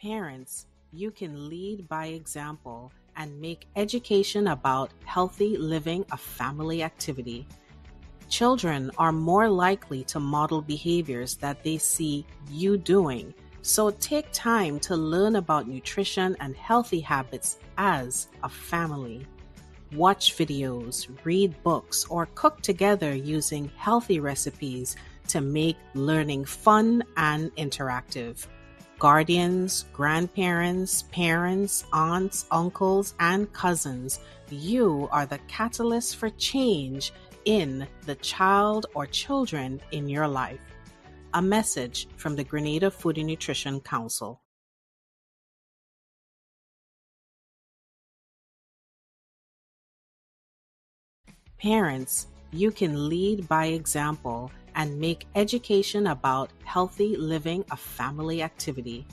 Parents, you can lead by example and make education about healthy living a family activity. Children are more likely to model behaviors that they see you doing, so take time to learn about nutrition and healthy habits as a family. Watch videos, read books, or cook together using healthy recipes to make learning fun and interactive. Guardians, grandparents, parents, aunts, uncles, and cousins, you are the catalyst for change in the child or children in your life. A message from the Grenada Food and Nutrition Council. Parents, you can lead by example and make education about healthy living a family activity.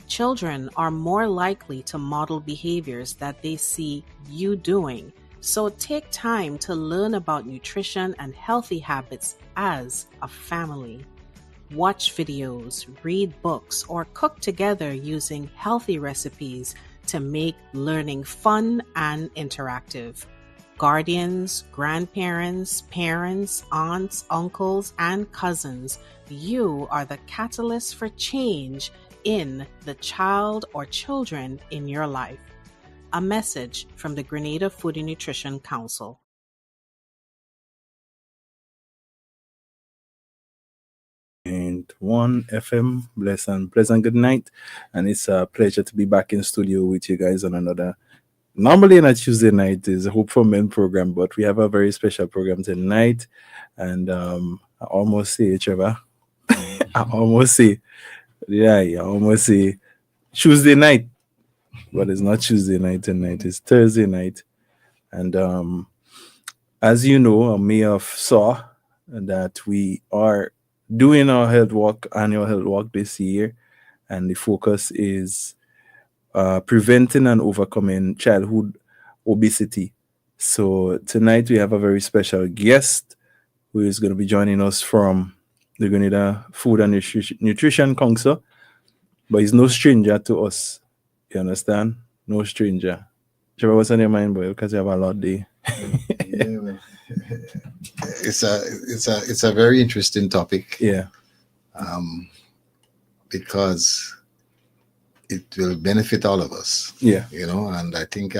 Children are more likely to model behaviors that they see you doing, so take time to learn about nutrition and healthy habits as a family. Watch videos, read books, or cook together using healthy recipes to make learning fun and interactive. Guardians, grandparents, parents, aunts, uncles, and cousins, you are the catalyst for change in the child or children in your life. A message from the Grenada Food and Nutrition Council. And 1 FM, bless and pleasant good night. And it's a pleasure to be back in studio with you guys on another. Normally on a Tuesday night is a Hope for Men program, but we have a very special program tonight. And I almost say, Trevor, I almost say Tuesday night, but it's not Tuesday night tonight, it's Thursday night. And as you know, I may have saw that we are doing our annual health walk this year, and the focus is preventing and overcoming childhood obesity. So tonight we have a very special guest who is going to be joining us from the Grenada Food and Nutrition Council, but he's no stranger to us. You understand? No stranger. Trevor, what's on your mind, boy? Because you have a lot there. Yeah, well, it's a very interesting topic. Yeah. Because it will benefit all of us. Yeah. And I think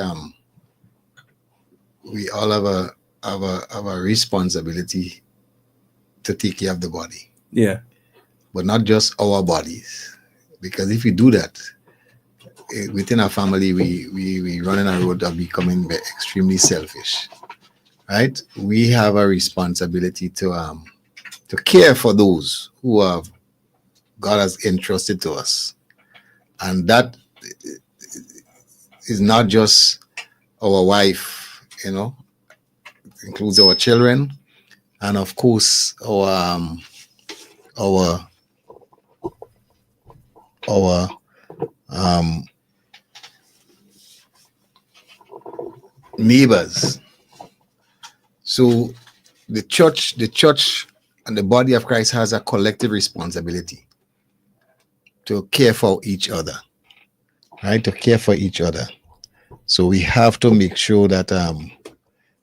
we all have a responsibility to take care of the body. Yeah. But not just our bodies, because if we do that within our family, we run in a road of becoming extremely selfish. Right? We have a responsibility to care for those who God has entrusted to us, and that is not just our wife. It includes our children, and of course our neighbors. So the church and the body of Christ has a collective responsibility to care for each other, right? To care for each other. So we have to make sure that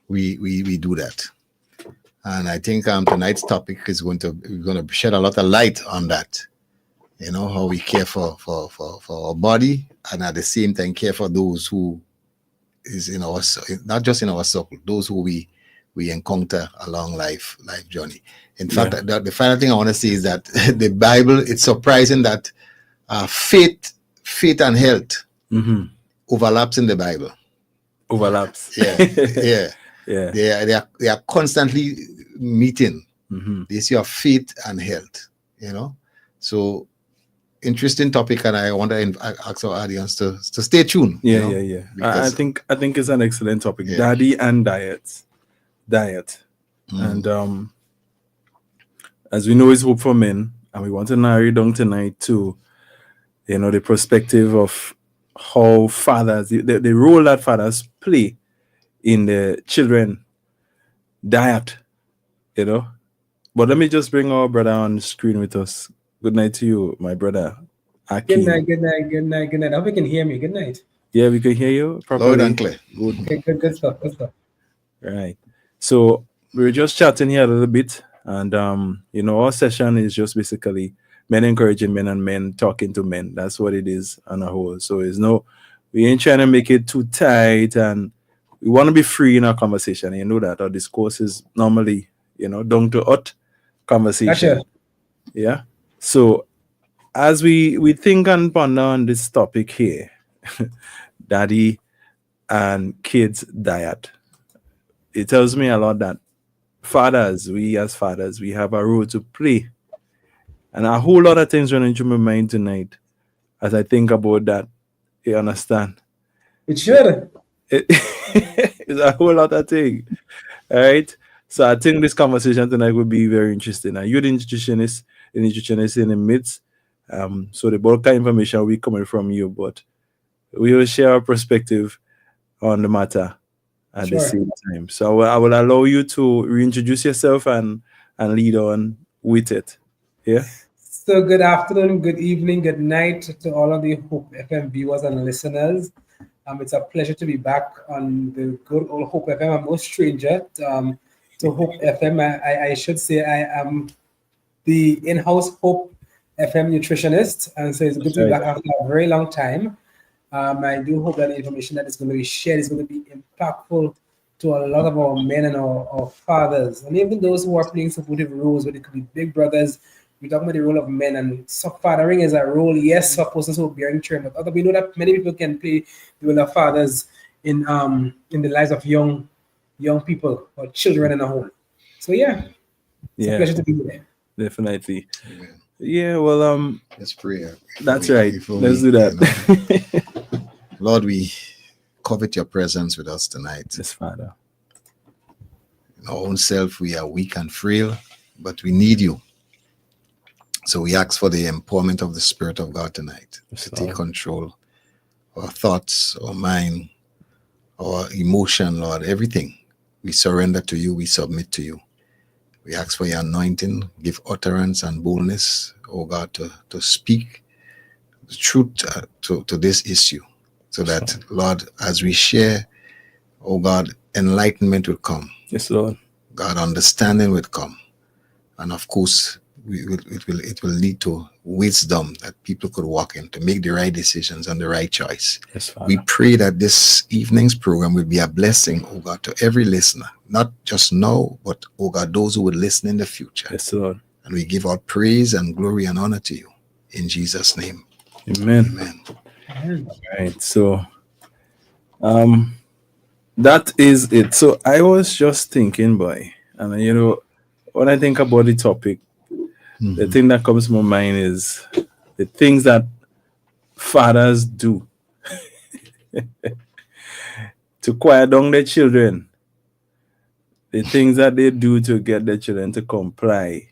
we do that. And I think tonight's topic is going to shed a lot of light on that. How we care for our body, and at the same time care for those who is in our, not just in our circle, those who we encounter along life journey. In fact, the final thing I want to say is that the Bible, it's surprising that faith and health overlaps in the Bible. Overlaps. Yeah. Yeah. They are constantly meeting. The issue of faith and health. So interesting topic, and I want to ask our audience to stay tuned. Yeah. I think it's an excellent topic. Yeah. Daddy and diet. And as we know, it's Hope for Men, and we want to narrow down tonight to the perspective of how fathers, the role that fathers play in the children diet. But let me just bring our brother on the screen with us. Good night to you, my brother. Akeem. Good night. I hope you can hear me. Good night. Yeah, we can hear you properly. Loud and clear. Good. Okay, good stuff. Right. So we were just chatting here a little bit, and our session is just basically men encouraging men and men talking to men. That's what it is on a whole. So we ain't trying to make it too tight, and we want to be free in our conversation. You know that our discourse is normally, down to earth conversation. Gotcha. Yeah. So as we think and ponder on this topic here, daddy and kids diet, it tells me a lot that we as fathers, we have a role to play. And a whole lot of things running through my mind tonight as I think about that. You understand? It should. It's a whole lot of things. All right. So I think this conversation tonight will be very interesting. And you're the nutritionist in the midst. So the bulk of information will be coming from you, but we will share our perspective on the matter at the Sure. same time. So I will allow you to reintroduce yourself and lead on with it. Yeah. So good afternoon, good evening, good night to all of the Hope FM viewers and listeners. It's a pleasure to be back on the good old Hope FM. I'm no stranger to Hope FM. I should say I am the in-house Hope FM nutritionist, and so it's good to be Right. back after a very long time. I do hope that the information that is going to be shared is going to be impactful to a lot of our men and our fathers, and even those who are playing supportive roles, whether it could be big brothers. We're talking about the role of men, and so fathering is a role, yes, for persons who are bearing children, but we know that many people can play the role of fathers in the lives of young people or children in a home. So yeah, it's a Yeah, pleasure to be here. definitely. Amen. Yeah, well, Let's pray. that's Before we- right. before Let's we, do that. Lord, we covet your presence with us tonight. Yes, Father. In our own self, we are weak and frail, but we need you. So we ask for the empowerment of the Spirit of God tonight Yes, to take Lord. control of our thoughts, our mind, our emotion, Lord, everything. We surrender to you, we submit to you. We ask for your anointing, give utterance and boldness, oh God, to speak the truth to this issue, so that, Lord, as we share, oh God, enlightenment will come. Yes, Lord. God, understanding will come. And of course, it will lead to wisdom that people could walk in to make the right decisions and the right choice. Yes, Father. We pray that this evening's program will be a blessing, oh God, to every listener, not just now, but, oh God, those who would listen in the future. Yes, Lord. And we give all praise and glory and honor to you. In Jesus' name, Amen. amen. Right. So, that is it. So I was just thinking, boy, and when I think about the topic, the thing that comes to my mind is the things that fathers do to quiet down their children, the things that they do to get their children to comply,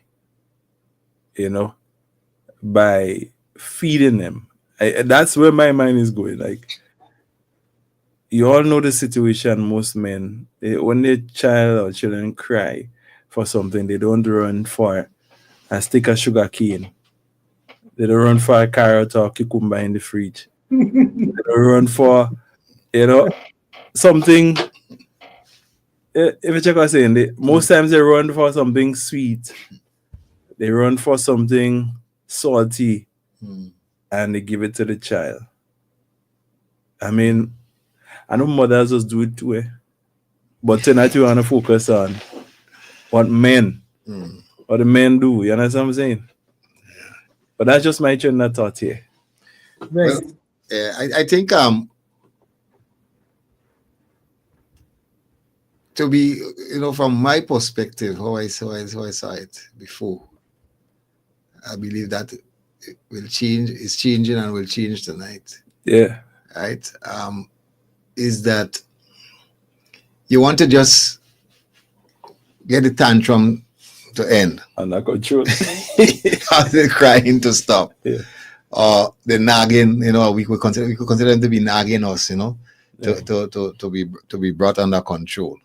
by feeding them. That's where my mind is going. Like, you all know the situation. Most men, when their child or children cry for something, they don't run for a stick of sugar cane. They don't run for a carrot or cucumber in the fridge. They don't run for, something. If you check what I'm saying, most times they run for something sweet. They run for something salty, and they give it to the child. I mean, I know mothers just do it too, but tonight we want to focus on what the men do. You understand what I'm saying? But that's just my train of thought here. Right. I think to be, from my perspective, how I saw it before, I believe that it will change. It's changing and will change tonight. Yeah. Right? Is that you want to just get the tantrum to end, Under control. or the crying to stop, Yeah. or the nagging. We could consider them to be nagging us. Yeah. To be brought under control.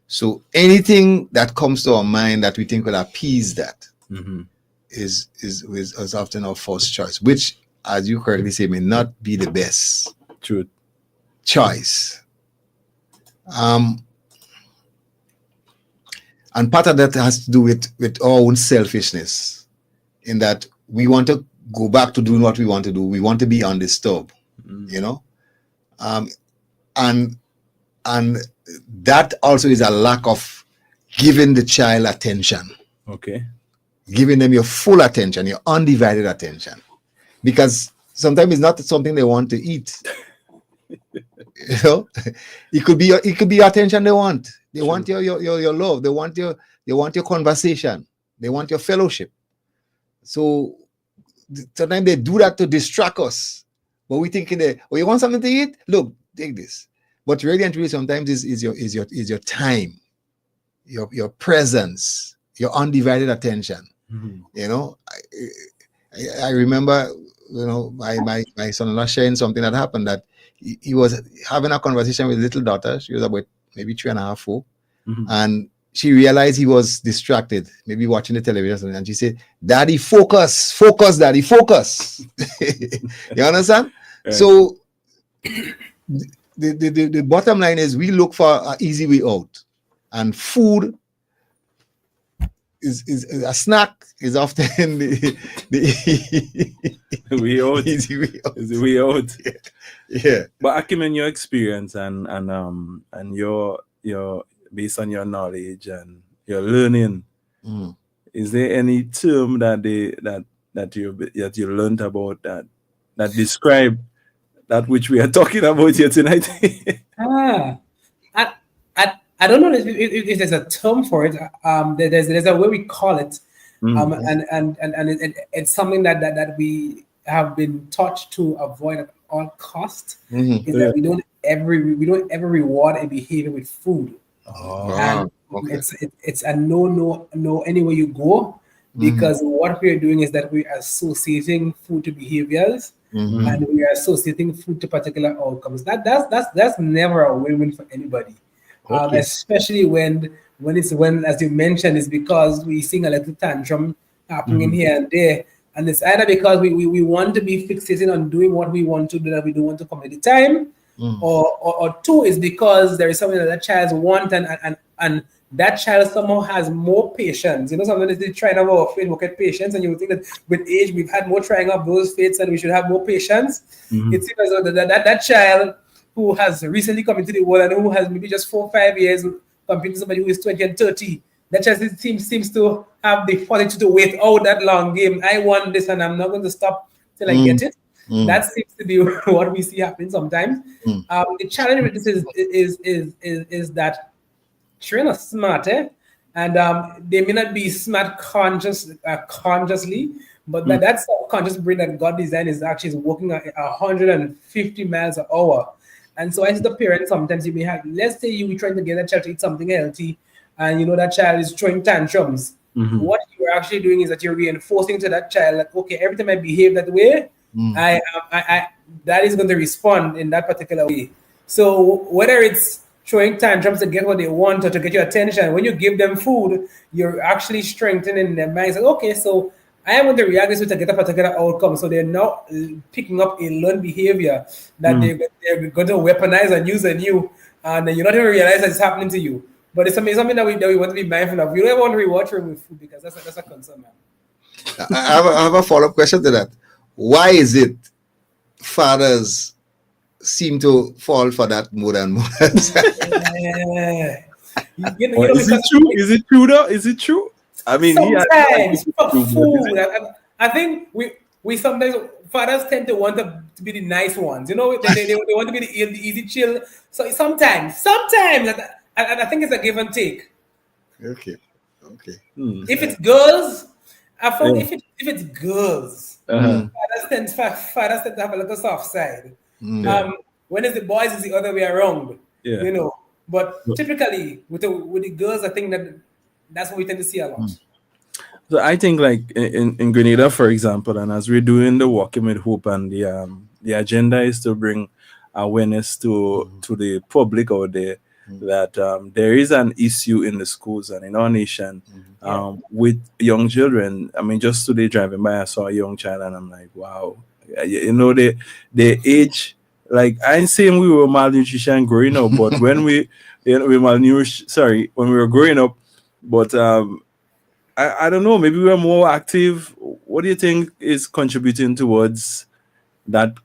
So anything that comes to our mind that we think will appease that Mm-hmm. is often our first choice, which as you correctly say, may not be the best True. choice. And part of that has to do with our own selfishness, in that we want to go back to doing what we want to do. We want to be undisturbed, you know, and that also is a lack of giving the child attention. Okay. Giving them your full attention, your undivided attention, because sometimes it's not something they want to eat. You know, it could be your attention they want. They want your love. They want your conversation. They want your fellowship. So sometimes they do that to distract us. But we thinking that, oh, you want something to eat? Look, take this. But really and truly, sometimes is your time, your presence, your undivided attention. You know, I remember, you know, my son-in-law sharing something that happened, that he was having a conversation with his little daughter. She was about maybe 3.5, 4, and she realized he was distracted, maybe watching the television, and she said, "Daddy, focus, Daddy, focus." You understand? Right. So the bottom line is, we look for an easy way out, and food is a snack is often the way out. Easy way out. Is the way out. Yeah. But Akim, in your experience and your based on your knowledge and your learning, is there any term that you learned about that describe that which we are talking about here tonight? I don't know if there's a term for it. There's a way we call it, and it's something that we have been taught to avoid at all costs. Is that we don't ever reward a behavior with food. And okay. It's a no anywhere you go, because what we are doing is that we are associating food to behaviors, and we are associating food to particular outcomes. That's never a win-win for anybody. Okay. Especially when as you mentioned, it's because we seeing a little tantrum happening here and there, and it's either because we want to be fixated on doing what we want to do that we don't want to commit the time, or two is because there is something that child wants, and that child somehow has more patience. You know, sometimes they trying of our faith work at patience, and you would think that with age we've had more trying of those faiths and we should have more patience. It seems as though that child who has recently come into the world and who has maybe just 4 or 5 years compared to somebody who is 20 and 30, that just seems to have the fortitude to wait out that long game. I want this and I'm not going to stop till I get it. That seems to be what we see happening sometimes. The challenge with this is that children are smart, and they may not be smart consciously, but that subconscious brain that God designed is actually working at 150 miles an hour. And so as the parent, sometimes you may have, let's say you were trying to get a child to eat something healthy, and you know that child is throwing tantrums. What you're actually doing is that you're reinforcing to that child that, okay, every time I behave that way, that is going to respond in that particular way. So whether it's throwing tantrums to get what they want or to get your attention, when you give them food, you're actually strengthening their minds. Like, okay, so I am going to react this way to get a particular outcome. So they're now picking up a learned behavior that they're going to weaponize and use on you, and you're not even realize that it's happening to you. But it's something that we want to be mindful of. We don't ever want to reward children with food, because that's a concern, man. I have a follow-up question to that. Why is it fathers seem to fall for that more and more? Is it true? Is it true though? Is it true? I mean, sometimes food. I think we sometimes fathers tend to want to be the nice ones. You know, they want to be the easy chill. So sometimes, I think it's a give and take. Okay. If it's girls, I found if it's girls, fathers tend to have a little soft side. When it's the boys, it's the other way around. You know, but typically with the girls, I think that's what we tend to see a lot. So I think, like in Grenada, for example, and as we're doing the Walking with Hope, and the agenda is to bring awareness to the public out there that there is an issue in the schools and in our nation with young children. I mean, just today driving by, I saw a young child, and I'm like, wow. You know, they age. Like I ain't saying we were malnutrition growing up, but when we malnourished, sorry, when we were growing up, but I don't know, maybe we were more active. What do you think is contributing towards that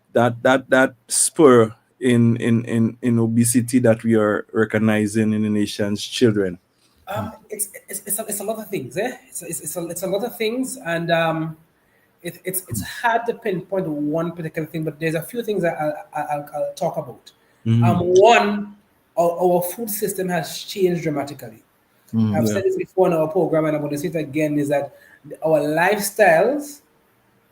spur in obesity that we are recognizing in the nation's children? It's a lot of things, eh? It's a lot of things, and it's hard to pinpoint one particular thing, but there's a few things that I'll talk about. One, our food system has changed dramatically. I've said this before in our program, and I'm going to say it again: is that our lifestyles,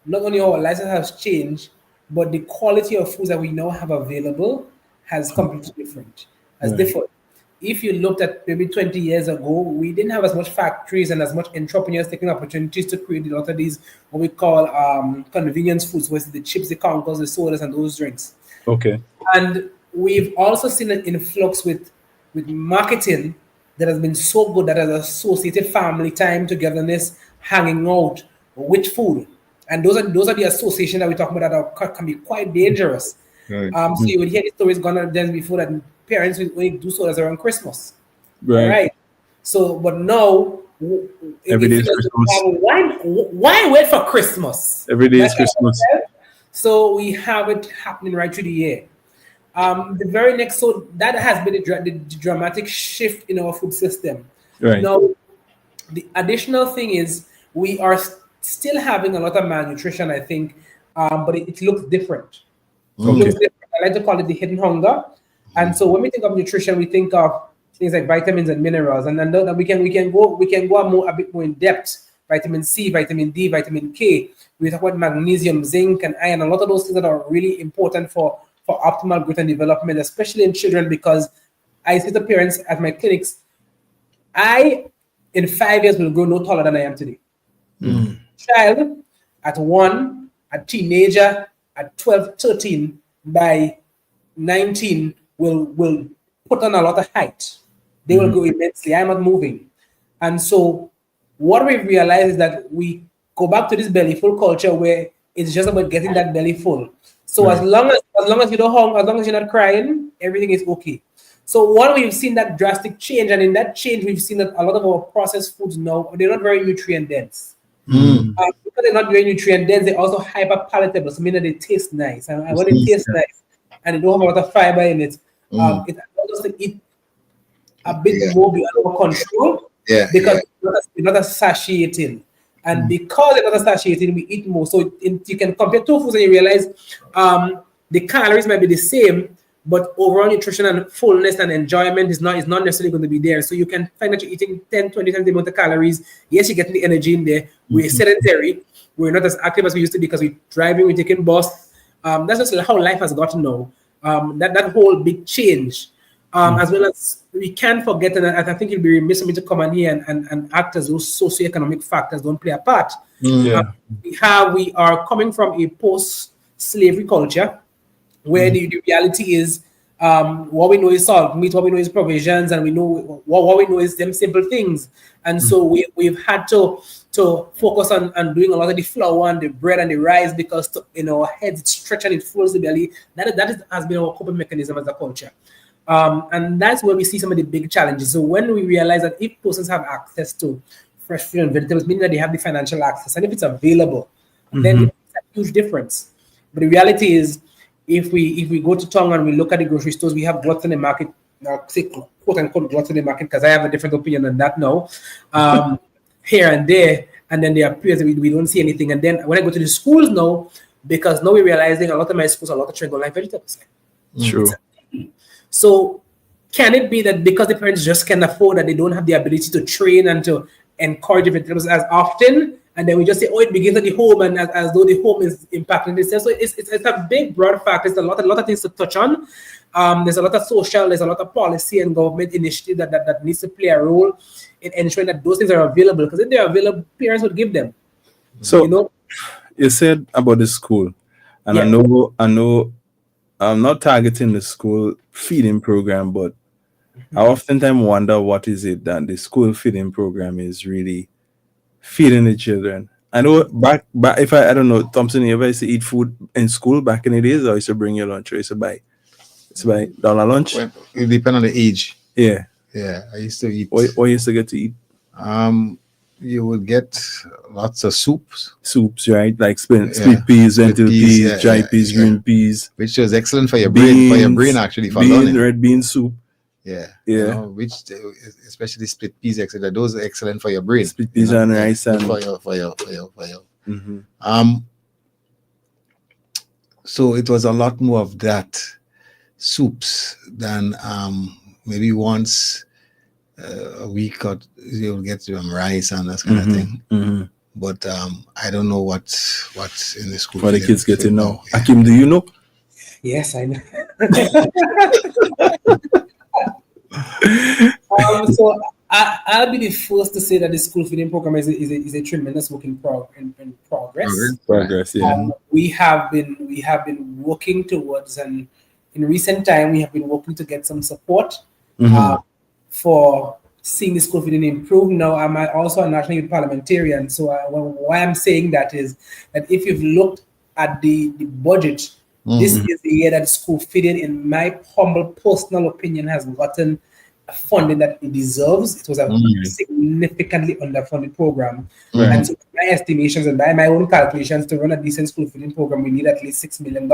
not only our lifestyle has changed, but the quality of foods that we now have available has completely different. Has differed. If you looked at maybe 20 years ago, we didn't have as much factories and as much entrepreneurs taking opportunities to create a lot of these what we call convenience foods, which is the chips, the conkers, the sodas, and those drinks. Okay. And we've also seen an influx with marketing that has been so good that has associated family time, togetherness, hanging out with food. And those are the associations that we talk about that can be quite dangerous. Right. So you would hear the stories gone on then before that parents will only do sodas around Christmas. Right. Right. So, but now, Every day is Christmas. Why wait for Christmas? Every day is Christmas. So we have it happening right through the year. The very next, so that has been the dramatic shift in our food system. Right. Now, the additional thing is we are still having a lot of malnutrition, I think, but it looks different. Okay. It looks different. I like to call it the hidden hunger. And so when we think of nutrition, we think of things like vitamins and minerals, and then we can go a bit more in depth. Vitamin C, vitamin D, vitamin K. We talk about magnesium, zinc, and iron. A lot of those things that are really important for optimal growth and development, especially in children, because I say to parents at my clinics, in 5 years will grow no taller than I am today. Child at 1, a teenager at 12, 13, by 19 will put on a lot of height. They will grow immensely. I'm not moving. And so what we realize is that we go back to this belly full culture where it's just about getting that belly full. So as long as you don't hunger, as long as you're not crying, everything is okay. So what we've seen that drastic change, and in that change, we've seen that a lot of our processed foods now, they're not very nutrient dense. Because they're not very nutrient dense, they're also hyper palatable, so meaning they taste nice. And when they taste nice and they don't have a lot of fiber in it, it allows us to eat a bit more beyond our control because it's not a satiating. And because it's not a satiating, we eat more. So you can compare two foods and you realize the calories might be the same, but overall nutrition and fullness and enjoyment is not necessarily going to be there. So you can find that you're eating 10, 20 times the amount of calories. Yes, you're getting the energy in there. We're sedentary. We're not as active as we used to be because we're driving, we're taking bus. That's just how life has gotten now. That whole big change. As well as we can't forget, and I think it'll be remiss of me to come in here and act as those socioeconomic factors don't play a part. We are coming from a post-slavery culture where the reality is what we know is salt meat, what we know is provisions, and we know what we know is them simple things. And so we've had to focus on doing a lot of the flour and the bread and the rice because in our heads it stretches and it fills the belly. That has been our coping mechanism as a culture. And that's where we see some of the big challenges. So when we realize that if persons have access to fresh fruit and vegetables, meaning that they have the financial access, and if it's available, then it's a huge difference. But the reality is, if we go to town and we look at the grocery stores, we have gluts in the market. I'll say quote unquote gluts in the market because I have a different opinion on that now. Here and there, and then there appears that we don't see anything. And then when I go to the schools now, because now we're realizing a lot of my schools, a lot of children don't like vegetables. True. So can it be that because the parents just can't afford that, they don't have the ability to train and to encourage vegetables as often? And then we just say, oh, it begins at the home, and as though the home is impacting itself. So it's a big, broad factor. There's a lot of things to touch on. There's a lot of social, there's a lot of policy and government initiative that needs to play a role in ensuring that those things are available. Because if they're available, parents would give them. So you said about the school, and I know I'm not targeting the school feeding program, but I oftentimes wonder what is it that the school feeding program is really feeding the children. I know back if I don't know, Thompson, you ever used to eat food in school back in the days, or used to bring your lunch, or used to buy dollar lunch? Well, it depends on the age. Yeah. Yeah, I used to eat. What you used to get to eat? You would get lots of soups, Right? Like split Yeah. peas, Split lentil peas, peas, yeah, dry yeah, peas, yeah. green peas, which was excellent for your brain. For your brain, beans, actually, for bean, learning. red bean soup. Yeah, Yeah. which especially split peas, etc. Those are excellent for your brain. Split peas and rice good and- for your. Mhm. So it was a lot more of that soups than maybe once a week or you'll get rice and that kind of thing. Mhm. But I don't know what's in the school. What the kids feeding getting now? Yeah. Akim, do you know? Yes, I know. So I'll be the first to say that the school feeding program is a tremendous work in progress. Progress, yeah. We have been working towards, and in recent time we have been working to get some support for seeing the school feeding improve. Now I'm also a national youth parliamentarian, so why I'm saying that is that if you've looked at the budget, this is the year that school feeding, in my humble personal opinion, has gotten funding that it deserves. It was a significantly underfunded program. Right. And so my estimations and by my own calculations, to run a decent school feeding program, we need at least $6 million.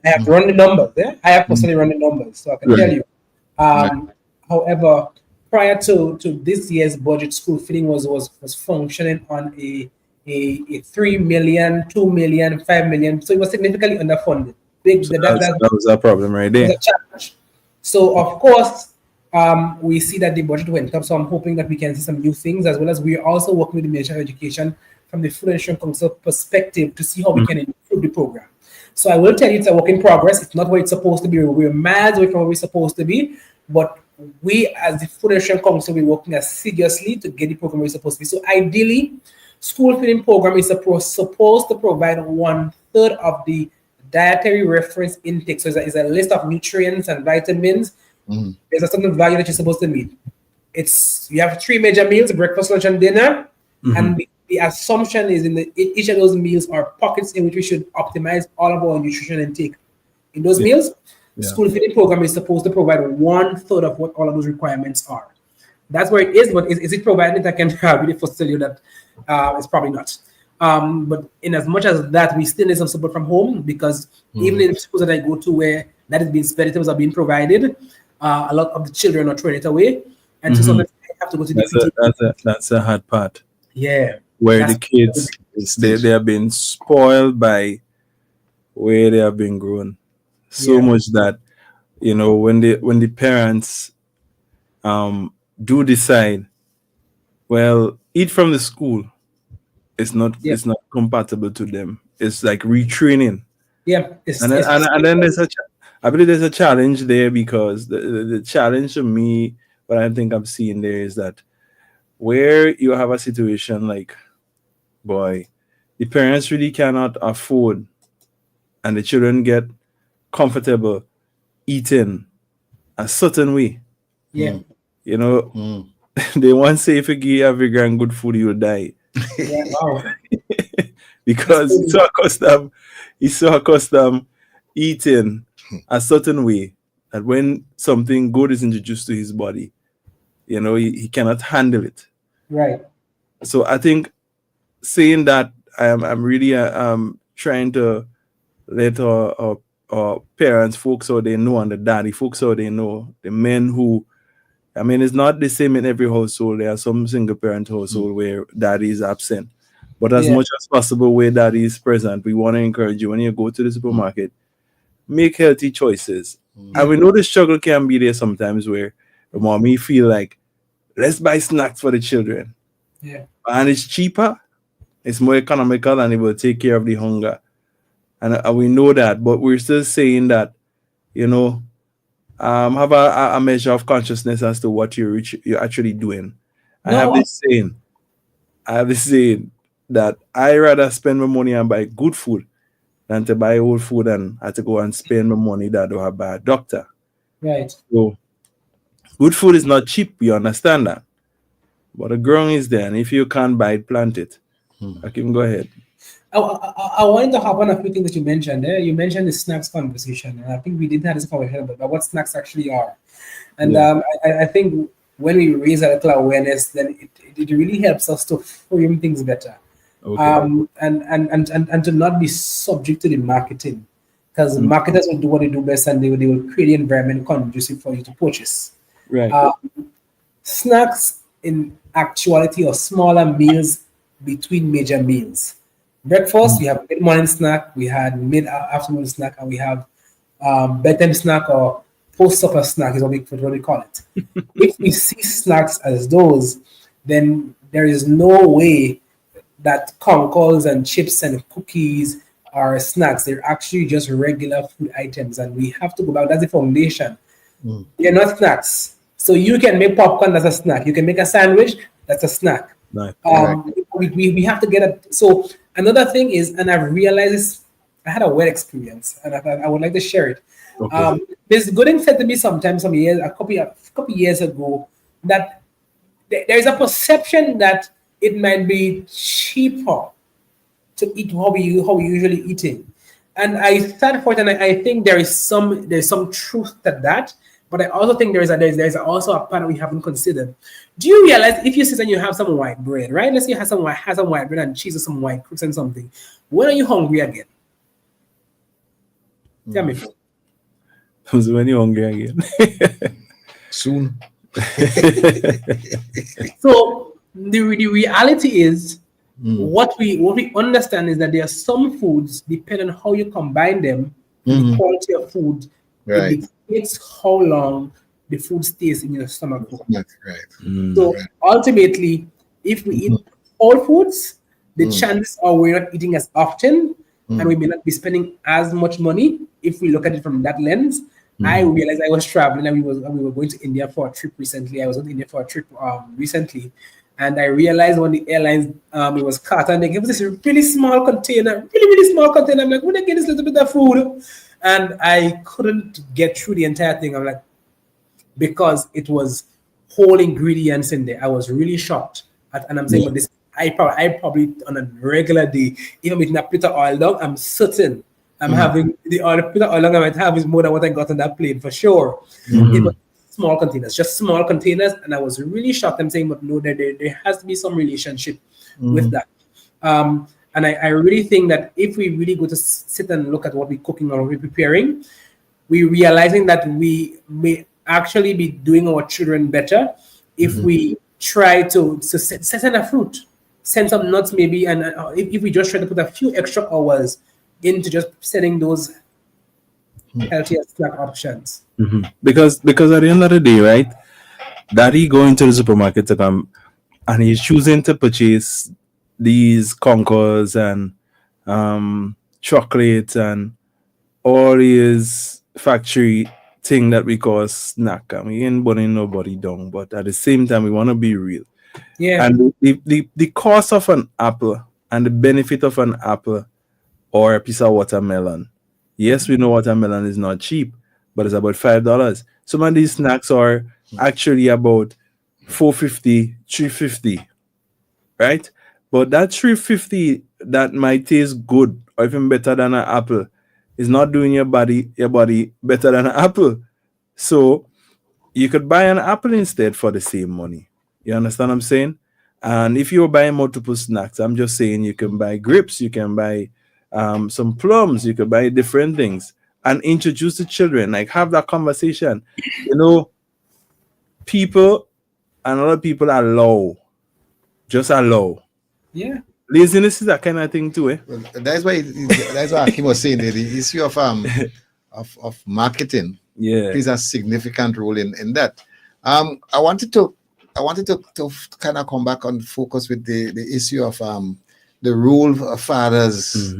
I have run the numbers. I have personally run the numbers, so I can tell you. However, prior to this year's budget, school feeding was functioning on a 3 million, 2 million, 5 million. So it was significantly underfunded. That was a problem right there. Was a challenge. So of course, we see that the budget went up. So I'm hoping that we can see some new things, as well as we are also working with the Ministry of Education from the Food and Nutrition Council perspective to see how we can improve the program. So I will tell you, it's a work in progress. It's not where it's supposed to be. We're miles away from where we're supposed to be, but we, as the Food and Nutrition Council, we're working assiduously to get the program where it's supposed to be. So ideally, school feeding program is supposed to provide 1/3 of the dietary reference intake. So it's a list of nutrients and vitamins. There's a certain value that you're supposed to meet. You have 3 major meals: breakfast, lunch, and dinner. And the assumption is in each of those meals are pockets in which we should optimize all of our nutrition intake. In those meals, the school feeding program is supposed to provide 1/3 of what all of those requirements are. That's where it is, but is it provided? I can really first tell you that it's probably not. But in as much as that, we still need some support from home, because even in the schools that I go to where vegetables are being provided, a lot of the children are throwing it away, and so sometimes they have to go to the That's a hard part. Yeah, where the kids they have been spoiled by where they have been grown so much that when the parents do decide, well, eat from the school, it's not compatible to them. It's like retraining. And then I believe there's a challenge there, because the challenge to me, what I think I'm seeing there, is that where you have a situation like, boy, the parents really cannot afford, and the children get comfortable eating a certain way. Yeah. They once say if you give every grand good food, you'll die. Yeah, wow. Because he's so accustomed eating a certain way that when something good is introduced to his body, he cannot handle it. Right. So I think saying that, I'm really trying to let our parents, folks out there know, and the daddy folks out there know, the men who, it's not the same in every household. There are some single parent household where daddy is absent, but as much as possible where daddy is present, we want to encourage you, when you go to the supermarket, make healthy choices. And we know the struggle can be there sometimes where the mommy feel like, let's buy snacks for the children. Yeah. And it's cheaper, it's more economical, and it will take care of the hunger. And we know that, but we're still saying that, have a measure of consciousness as to what you're actually doing. I have this saying that I rather spend my money and buy good food than to buy old food and have to go and spend my money that I don't have by a doctor. Right. So good food is not cheap, we understand that. But the ground is there, and if you can't buy it, plant it. Akim, go ahead. I wanted to hop on a few things that you mentioned there. You mentioned the snacks conversation, and I think we did have this conversation about what snacks actually are. And I think when we raise a little awareness, then it really helps us to frame things better. Okay. And to not be subject to the marketing, because marketers will do what they do best, and they will create the environment conducive for you to purchase. Right. Snacks in actuality are smaller meals between major meals. Breakfast, we have mid-morning snack, we had mid-afternoon snack, and we have bedtime snack or post-supper snack is what we call it. If we see snacks as those, then there is no way that conkles and chips and cookies are snacks. They're actually just regular food items, and we have to go back. That's the foundation. They're not snacks. So you can make popcorn, that's a snack. You can make a sandwich, that's a snack. Nice. We have to get it. So another thing is, and I've realized this, I had a weird experience, and I would like to share it. Okay. There's good thing said to me sometimes, a couple years ago, that there is a perception that it might be cheaper to eat how we usually eating, and I stand for it, and I think there's some truth to that. But I also think there's also a part that we haven't considered. Do you realize if you sit and you have some white bread, right? Let's say you have some white bread and cheese or some white crust and something. When are you hungry again? Tell me. When you're hungry again. Soon. So the reality is, what we understand is that there are some foods, depending on how you combine them, the quality of food, Right. it dictates how long the food stays in your stomach. That's right. So ultimately, if we eat whole foods, the chances are we're not eating as often, and we may not be spending as much money if we look at it from that lens. I realized I was traveling, and we were going to India for a trip recently. I was in India for a trip recently, and I realized when the airlines it was Qatar, and they gave us this really small container, really small container. I'm like, when I get this little bit of food, and I couldn't get through the entire thing. I'm like, because it was whole ingredients in there. I was really shocked. And I'm saying, but this, I probably on a regular day, even with a plate of oil dog, I'm certain I'm having the plate of oil dog I might have is more than what I got on that plane for sure. It was small containers, just small containers, and I was really shocked. I'm saying, but no, there has to be some relationship with that. And I really think that if we really go to sit and look at what we're cooking or what we're preparing, we're realizing that we may actually be doing our children better if we try to send a fruit, send some nuts maybe, and if we just try to put a few extra hours into just setting those healthier snack options. Because at the end of the day, right, daddy going to the supermarket to come, and he's choosing to purchase these conkers and chocolate and all these factory thing that we call snack. I mean, we ain't burning nobody down, but at the same time, we want to be real. Yeah. And the cost of an apple and the benefit of an apple or a piece of watermelon. Yes, we know watermelon is not cheap, but it's about $5. Some of these snacks are actually about $4.50, $3.50, right? But that $3.50 that might taste good or even better than an apple is not doing your body better than an apple. So you could buy an apple instead for the same money. You understand what I'm saying? And if you're buying multiple snacks, I'm just saying you can buy grapes, you can buy some plums, you could buy different things and introduce the children, like have that conversation. You know, people and other people allow. Yeah. Laziness is that kind of thing too, eh? Well, that's why Akim was saying that the issue of marketing plays a significant role in that. I wanted to kind of come back and focus with the issue of the role of fathers.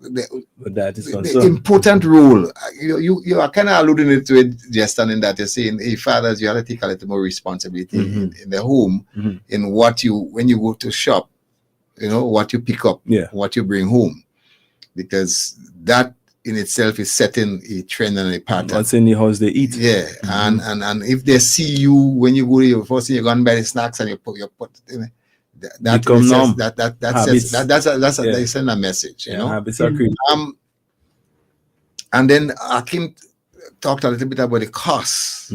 The important role. You are kind of alluding to it just in that you're saying, hey, fathers, you have to take a little more responsibility in the home, in when you go to shop, you know, what you pick up, what you bring home, because that in itself is setting a trend and a pattern. What's in the house they eat. Yeah, and if they see you when you go to your first thing, you're going to buy the snacks and you put that Become says, norm. that Habits. says, that's Yeah. they send a message, you know. Habits are created. And then Akim talked a little bit about the costs,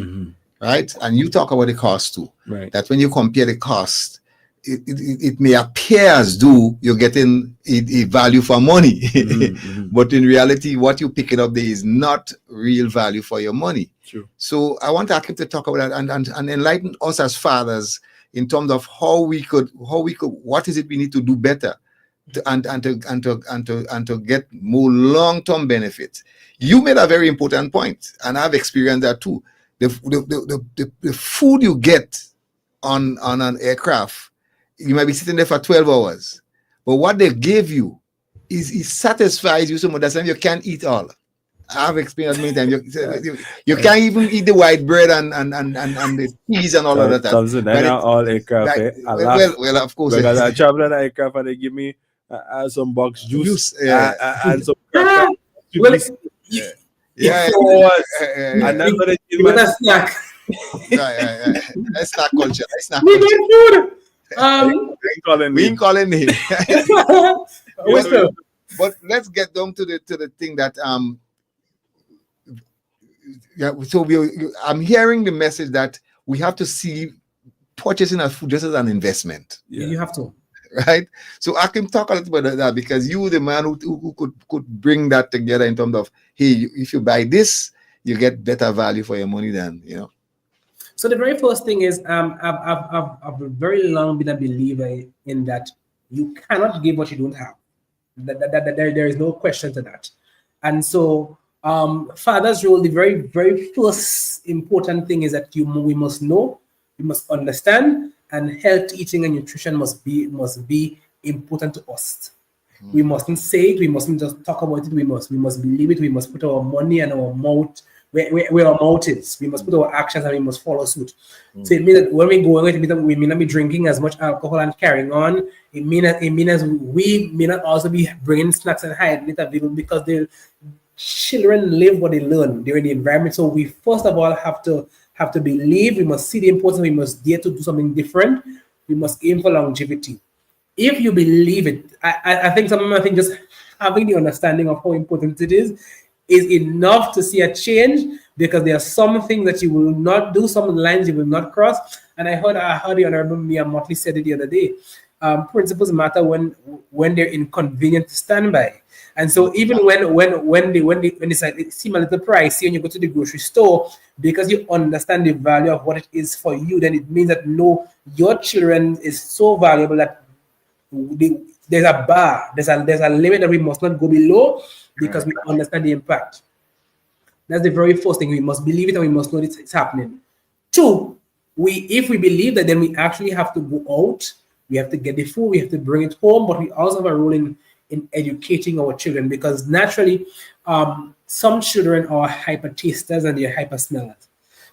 right? And you talk about the cost too. Right. That when you compare the cost, it may appear as though you're getting a value for money, but in reality, what you're picking up there is not real value for your money. True. So I want Akim to talk about that and enlighten us as fathers in terms of how we could, what is it we need to do better to get more long-term benefits. You made a very important point, and I've experienced that too. The food you get on an aircraft, you might be sitting there for 12 hours, but what they give you is satisfies you so much that you can't eat all. I've experienced many times. You can't even eat the white bread and the cheese and all of that. All aircraft. Well, of course. Because I travel on an aircraft and they give me some box juice and some. And that's what they give me. A snack. That's not culture. That's not we culture. Get food. We ain't calling him. But let's get down to the thing that so I'm hearing the message that we have to see purchasing of food just as an investment. Yeah. You have to. Right? So I can talk a little bit about that because you the man who could bring that together in terms of, hey, if you buy this, you get better value for your money than, you know. So the very first thing is I've very long been a believer in that you cannot give what you don't have. There is no question to that. And so father's role, the very, very first important thing is that we must know, we must understand, and health, eating, and nutrition must be important to us. We mustn't say it, we mustn't just talk about it, we must believe it, we must put our money and our mouth where our mouth is. We must put our actions and we must follow suit. So it means that when we go away, we may not be drinking as much alcohol and carrying on. It means we may not also be bringing snacks and hiding it available because the children live what they learn. They're in the environment. So we first of all have to believe. We must see the importance. We must dare to do something different. We must aim for longevity. If you believe it, I think just having the understanding of how important it is enough to see a change, because there are some things that you will not do, some lines you will not cross. And I heard the Honorable Mia Motley said it the other day. Principles matter when they're inconvenient to stand by. And so even when they seem a little pricey and you go to the grocery store, because you understand the value of what it is for you, then it means that your children is so valuable that there's a bar, there's a limit that we must not go below, because we understand the impact. That's the very first thing. We must believe it and we must know it's happening. Two, if we believe that, then we actually have to go out. We have to get the food, we have to bring it home, but we also have a role in educating our children, because naturally, some children are hyper tasters and they're hyper smellers.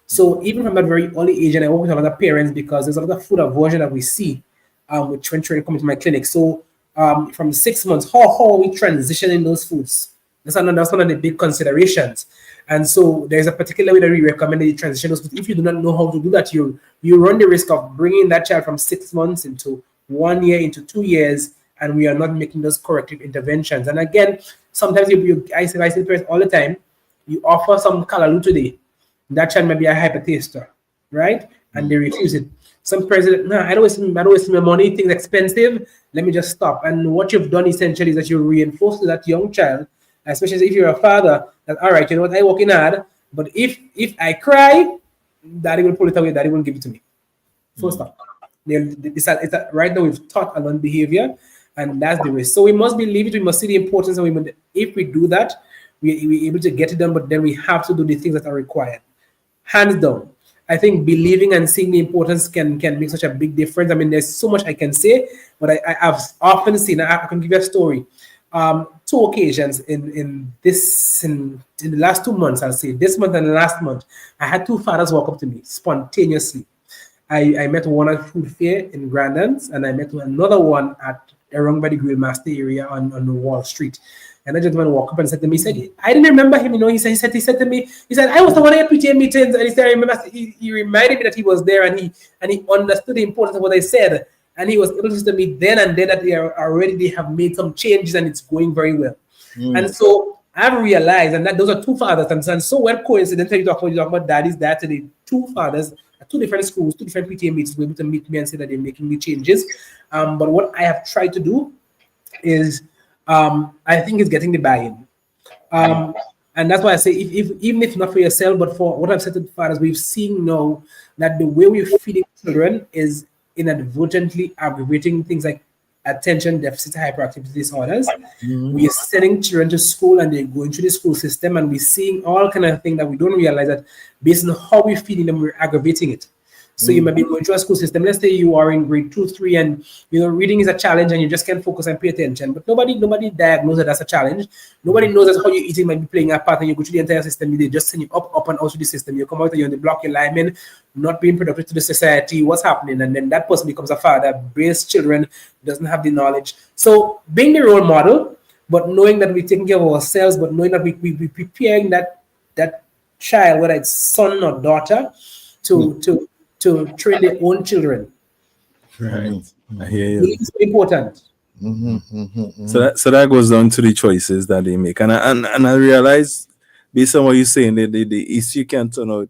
So even from a very early age, and I work with a lot of parents because there's a lot of food aversion that we see with children coming to my clinic. So from 6 months, how are we transitioning those foods? That's one of the big considerations. And so there's a particular way that we recommend that you transition those foods. If you do not know how to do that, you run the risk of bringing that child from 6 months into 1 year, into 2 years, and we are not making those corrective interventions. And again, sometimes I say to parents all the time, you offer some callaloo today, that child might be a hyper taster, right? And they refuse it. Some parents say, no, I don't waste my money, things expensive, let me just stop. And what you've done essentially is that you reinforce to that young child, especially if you're a father, that all right, you know what, I working hard, but if I cry, daddy will pull it away, daddy will give it to me. Full stop. Right now we've taught a learned behavior, and that's the risk. So we must believe it, we must see the importance, and if we do that, we're able to get it done, but then we have to do the things that are required. Hands down. I think believing and seeing the importance can make such a big difference. I mean, there's so much I can say, but I've often seen, I can give you a story. 2 occasions in the last 2 months, I'll say, this month and last month, I had 2 fathers walk up to me spontaneously. I met one at food fair in Grandlands, and I met another one around by the Grill Master area on Wall Street. And the gentleman walked up and said to me, he said, I didn't remember him, he said to me, I was the one at PTA meetings, and he said, I remember, he reminded me that he was there, and he understood the importance of what I said. and he was able to tell me then and there that they have made some changes and it's going very well. And so I've realized, and that those are two fathers, and so when coincidentally you talk about daddy's dad today, two fathers at two different schools, two different PTA meetings were able to meet me and say that they're making the changes. But what I have tried to do is, I think it's getting the buy-in. And that's why I say, even if not for yourself, but for what I've said to the fathers, we've seen now that the way we're feeding children is inadvertently aggravating things like attention deficit hyperactivity disorders. We are sending children to school and they're going through the school system, and we're seeing all kind of things that we don't realize that based on how we're feeding them, we're aggravating it. So you might be going through a school system. Let's say you are in grade 2, 3, and reading is a challenge, and you just can't focus and pay attention. But nobody diagnoses that as a challenge. Nobody knows that how you eating might be playing a part, and you go through the entire system. They just send you up and out through the system. You come out and you're on the block, you're lineman, not being productive to the society. What's happening? And then that person becomes a father, brings children, doesn't have the knowledge. So being the role model, but knowing that we're taking care of ourselves, but knowing that we're preparing that child, whether it's son or daughter, to train their own children. Right. I hear you. It's important. So that goes down to the choices that they make. And I realize, based on what you're saying, the issue can turn out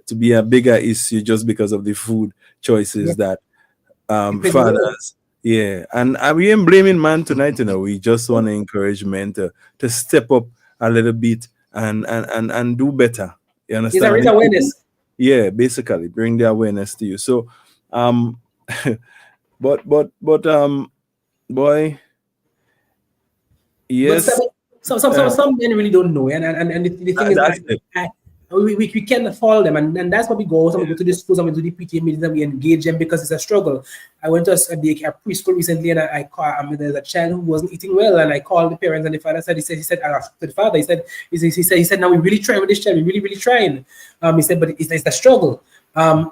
to be a bigger issue just because of the food choices that fathers. Yeah. And we ain't blaming man tonight, we just want to encourage men to step up a little bit and do better. You understand? It's a raise awareness. Yeah, basically bring the awareness to you. So but boy, yes. But some men really don't know, and the thing is that we can follow them, and that's why we go. So we go to the schools and we do the PTA meetings and we engage them because it's a struggle. I went to a preschool recently, and I there's a child who wasn't eating well, and I called the parents, and the father said, I asked the father, he said, now we really trying with this child, we're really trying. He said, but it's a struggle.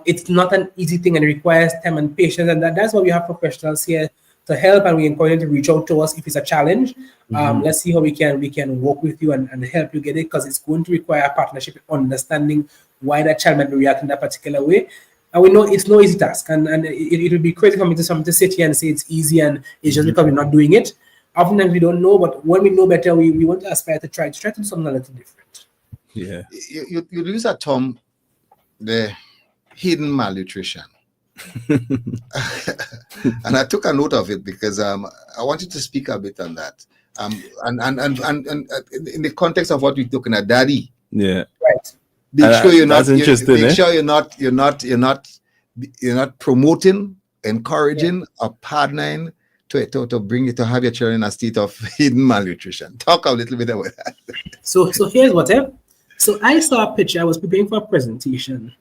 It's not an easy thing, and it requires time and patience, and that's why we have professionals here to help, and we encourage them to reach out to us if it's a challenge. Let's see how we can work with you and help you get it, because it's going to require a partnership, understanding why that child might be reacting that particular way. And we know it's no easy task, and it would be crazy for me to sit here and say it's easy and it's just because we're not doing it. Oftentimes we don't know, but when we know better, we want to aspire to try to do something a little different. Yeah. You use a term, the hidden malnutrition. And I took a note of it because I wanted to speak a bit on that. And in the context of what we're talking about, daddy. Yeah. Right. Make sure you're not promoting, encouraging, or partnering to bring you to have your children in a state of hidden malnutrition. Talk a little bit about that. So here's what So I saw a picture. I was preparing for a presentation.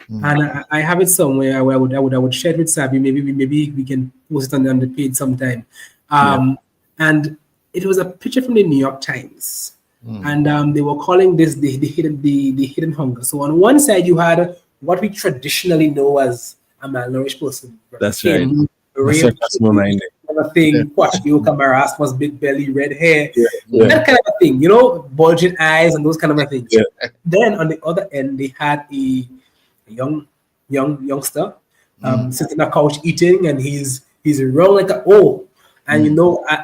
And I have it somewhere where I would share it with Sabi. Maybe we can post it on the page sometime. And it was a picture from the New York Times, and they were calling this the hidden hunger. So on one side you had what we traditionally know as a malnourished person. That's right. Kwashiorkor, marasmus, big belly, red hair, that kind of thing. Bulging eyes and those kind of things. Yeah. Then on the other end they had a youngster sitting on a couch eating, and he's round like and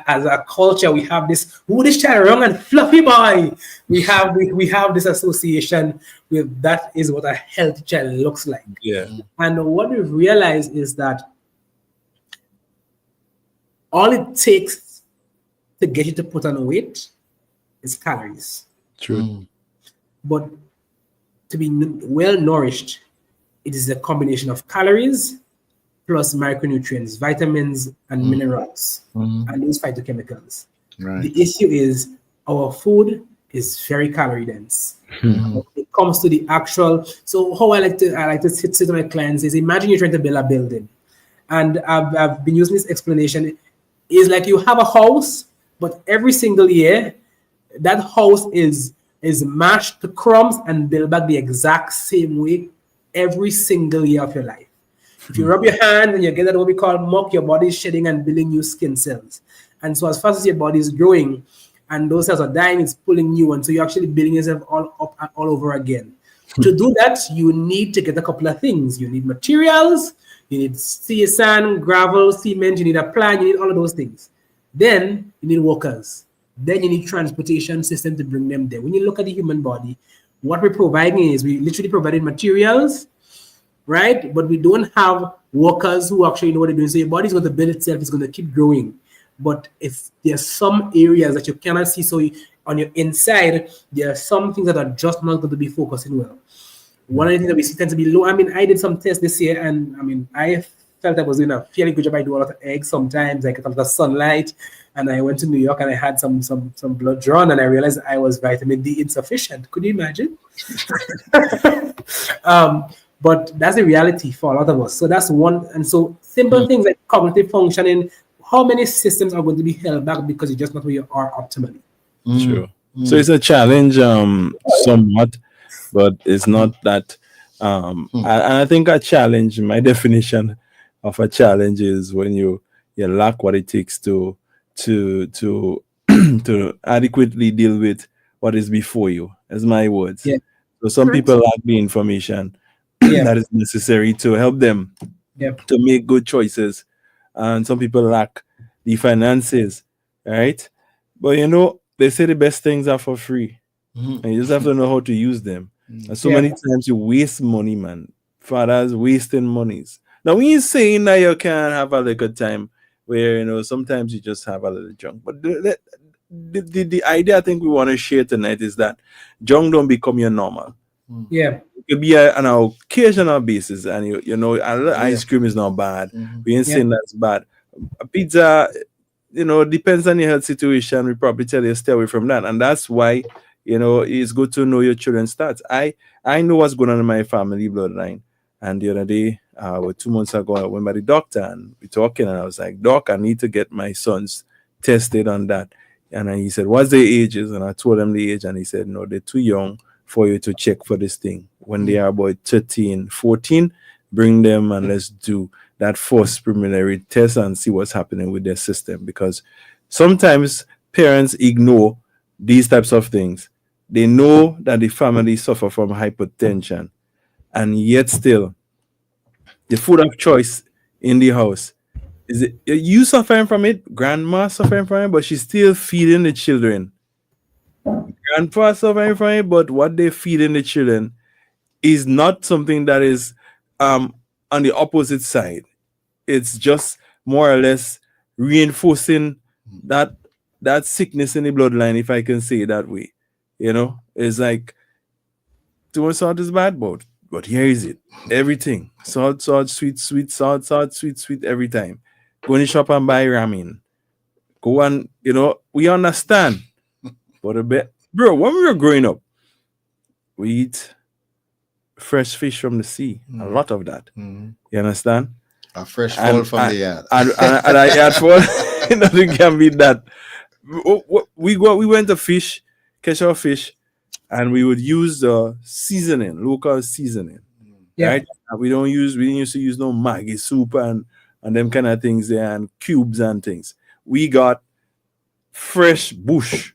as a culture we have this this child round and fluffy boy. We have this association with that is what a healthy child looks like. Yeah. And what we've realized is that all it takes to get you to put on weight is calories. True. But to be well nourished, it is a combination of calories plus micronutrients, vitamins, and minerals, and those phytochemicals. Right. The issue is our food is very calorie dense. When it comes to the actual, so how I like to sit with my clients is, imagine you're trying to build a building, and I've been using this explanation. Is like you have a house, but every single year, that house is mashed to crumbs and built back the exact same way every single year of your life. If you rub your hand and you get that what we call muck, your body is shedding and building new skin cells. And so as fast as your body is growing and those cells are dying, it's pulling new. And so you're actually building yourself all up and all over again. To do that, you need to get a couple of things. You need materials, you need sand, gravel, cement, you need a plan, you need all of those things. Then you need workers. Then you need transportation system to bring them there. When you look at the human body, what we're providing is we literally provided materials, right? But we don't have workers who actually know what they're doing. So your body's going to build itself, it's going to keep growing. But if there's some areas that you cannot see, so on your inside, there are some things that are just not going to be focusing well. One of the things that we see tends to be low. I mean, I did some tests this year, and I mean, I felt I was doing a fairly good job. I do a lot of eggs sometimes, like a lot of sunlight. And I went to New York and I had some blood drawn, and I realized I was vitamin D insufficient. Could you imagine? But that's the reality for a lot of us. So that's one. And so simple things like cognitive functioning, how many systems are going to be held back because you're just not where you are optimally? Sure. So it's a challenge somewhat, but it's not that. And I think a challenge, my definition of a challenge is when you lack what it takes to to adequately deal with what is before you, as my words. Yeah. So some people lack the information that is necessary to help them to make good choices, and some people lack the finances, right? But they say the best things are for free, and you just have to know how to use them. And so many times you waste money, man. Fathers wasting monies. Now, we ain't saying that you can't have a little time where sometimes you just have a little junk, but the idea I think we want to share tonight is that junk don't become your normal. Yeah, it could be on an occasional basis, and a little ice cream is not bad. We ain't saying that's bad. A pizza, depends on your health situation. We probably tell you to stay away from that, and that's why it's good to know your children's stats. I know what's going on in my family bloodline, and the other day, 2 months ago, I went by the doctor and we're talking, and I was like, Doc, I need to get my sons tested on that. And he said, what's their ages? And I told him the age, and he said, no, they're too young for you to check for this thing. When they are about 13, 14, bring them and let's do that first preliminary test and see what's happening with their system. Because sometimes parents ignore these types of things. They know that the family suffer from hypertension, and yet still the food of choice in the house is it you suffering from it, grandma suffering from it, but she's still feeding the children. Grandpa suffering from it, but what they feed in the children is not something that is on the opposite side. It's just more or less reinforcing that sickness in the bloodline, if I can say it that way. It's like too much salt is bad, but here is it. Everything. Salt, sweet, salt, sweet, every time. Go in the shop and buy ramen. Go and, we understand. But a bit, bro, when we were growing up, we eat fresh fish from the sea. A lot of that. You understand? A fresh fall from the yard. And I had fall. Nothing can beat that. We went to fish, catch our fish, and we would use the seasoning, local seasoning. Right? We didn't used to use no Maggi soup and them kind of things there, and cubes and things. We got fresh bush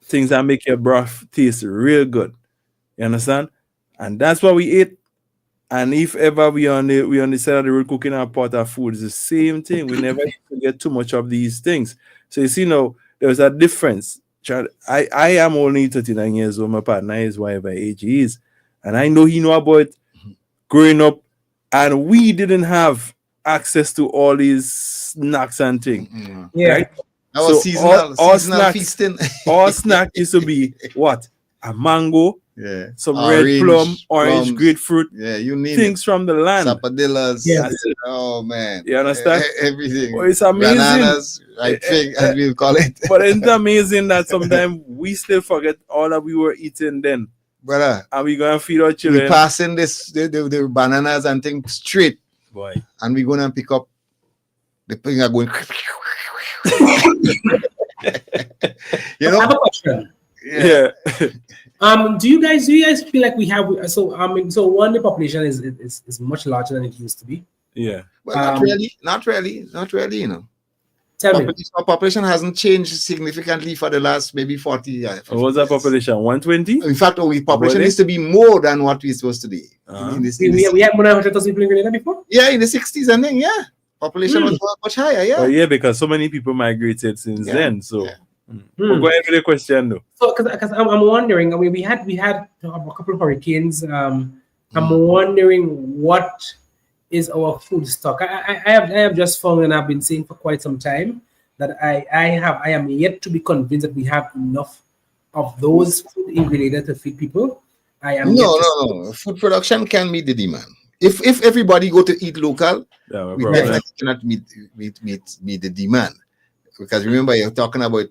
things that make your broth taste real good. You understand? And that's what we ate. And if ever we on the side of the road cooking our pot of food, it's the same thing. We never get too much of these things. So you see now, there's a difference. I am only 39 years old. My partner is whatever age he is. And I know he know about growing up, and we didn't have access to all these snacks and things. Right? That was seasonal feasting. All snack used to be what? A mango, some orange, red plum, orange, plums, grapefruit, you need things from the land. Sapodillas. Oh man. You understand? Everything. Well, it's amazing. Bananas, right thing, as we call it. But it's amazing that sometimes we still forget all that we were eating then. Brother. And we're gonna feed our children. We passing the bananas and things straight. Boy. And we're gonna pick up the thing are going. I have a question. Yeah. Do you guys feel like we have so one, the population is much larger than it used to be? Yeah. Well, not really, Tell me. Our population hasn't changed significantly for the last maybe 40 years. What was our population? 120? In fact, our population Really? needs to be more than what we're supposed to be. Uh-huh. We had more than 100,000 people in Grenada before? Yeah, in the 60s and then, yeah. Population was much higher, yeah. Oh, yeah, because so many people migrated since then. So, Yeah. go ahead with the question, though. So, because I'm wondering, I mean, we had a couple of hurricanes. I'm wondering what is our food stock. I have just found, and I've been saying for quite some time, that I am yet to be convinced that we have enough of those food ingredients to feed people. I am No. Food production can meet the demand. If everybody go to eat local, Yeah, we problem. definitely cannot meet the demand. Because remember, you're talking about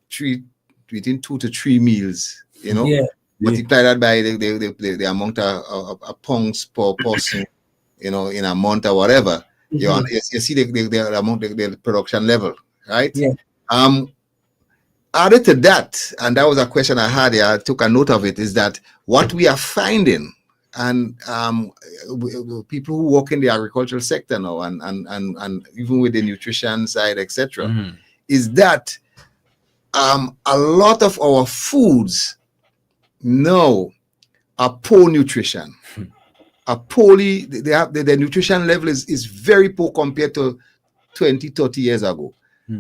between 2 to 3 meals, you know. Yeah. Multiply that by the amount of pounds per person, you know, in a month or whatever. You see the amount, the production level, right? Yeah. Added to that, and that was a question I had here, I took a note of it, is that what we are finding, and people who work in the agricultural sector now, and even with the nutrition side, etc., is that a lot of our foods now are poor nutrition. The nutrition level is very poor compared to 20, 30 years ago.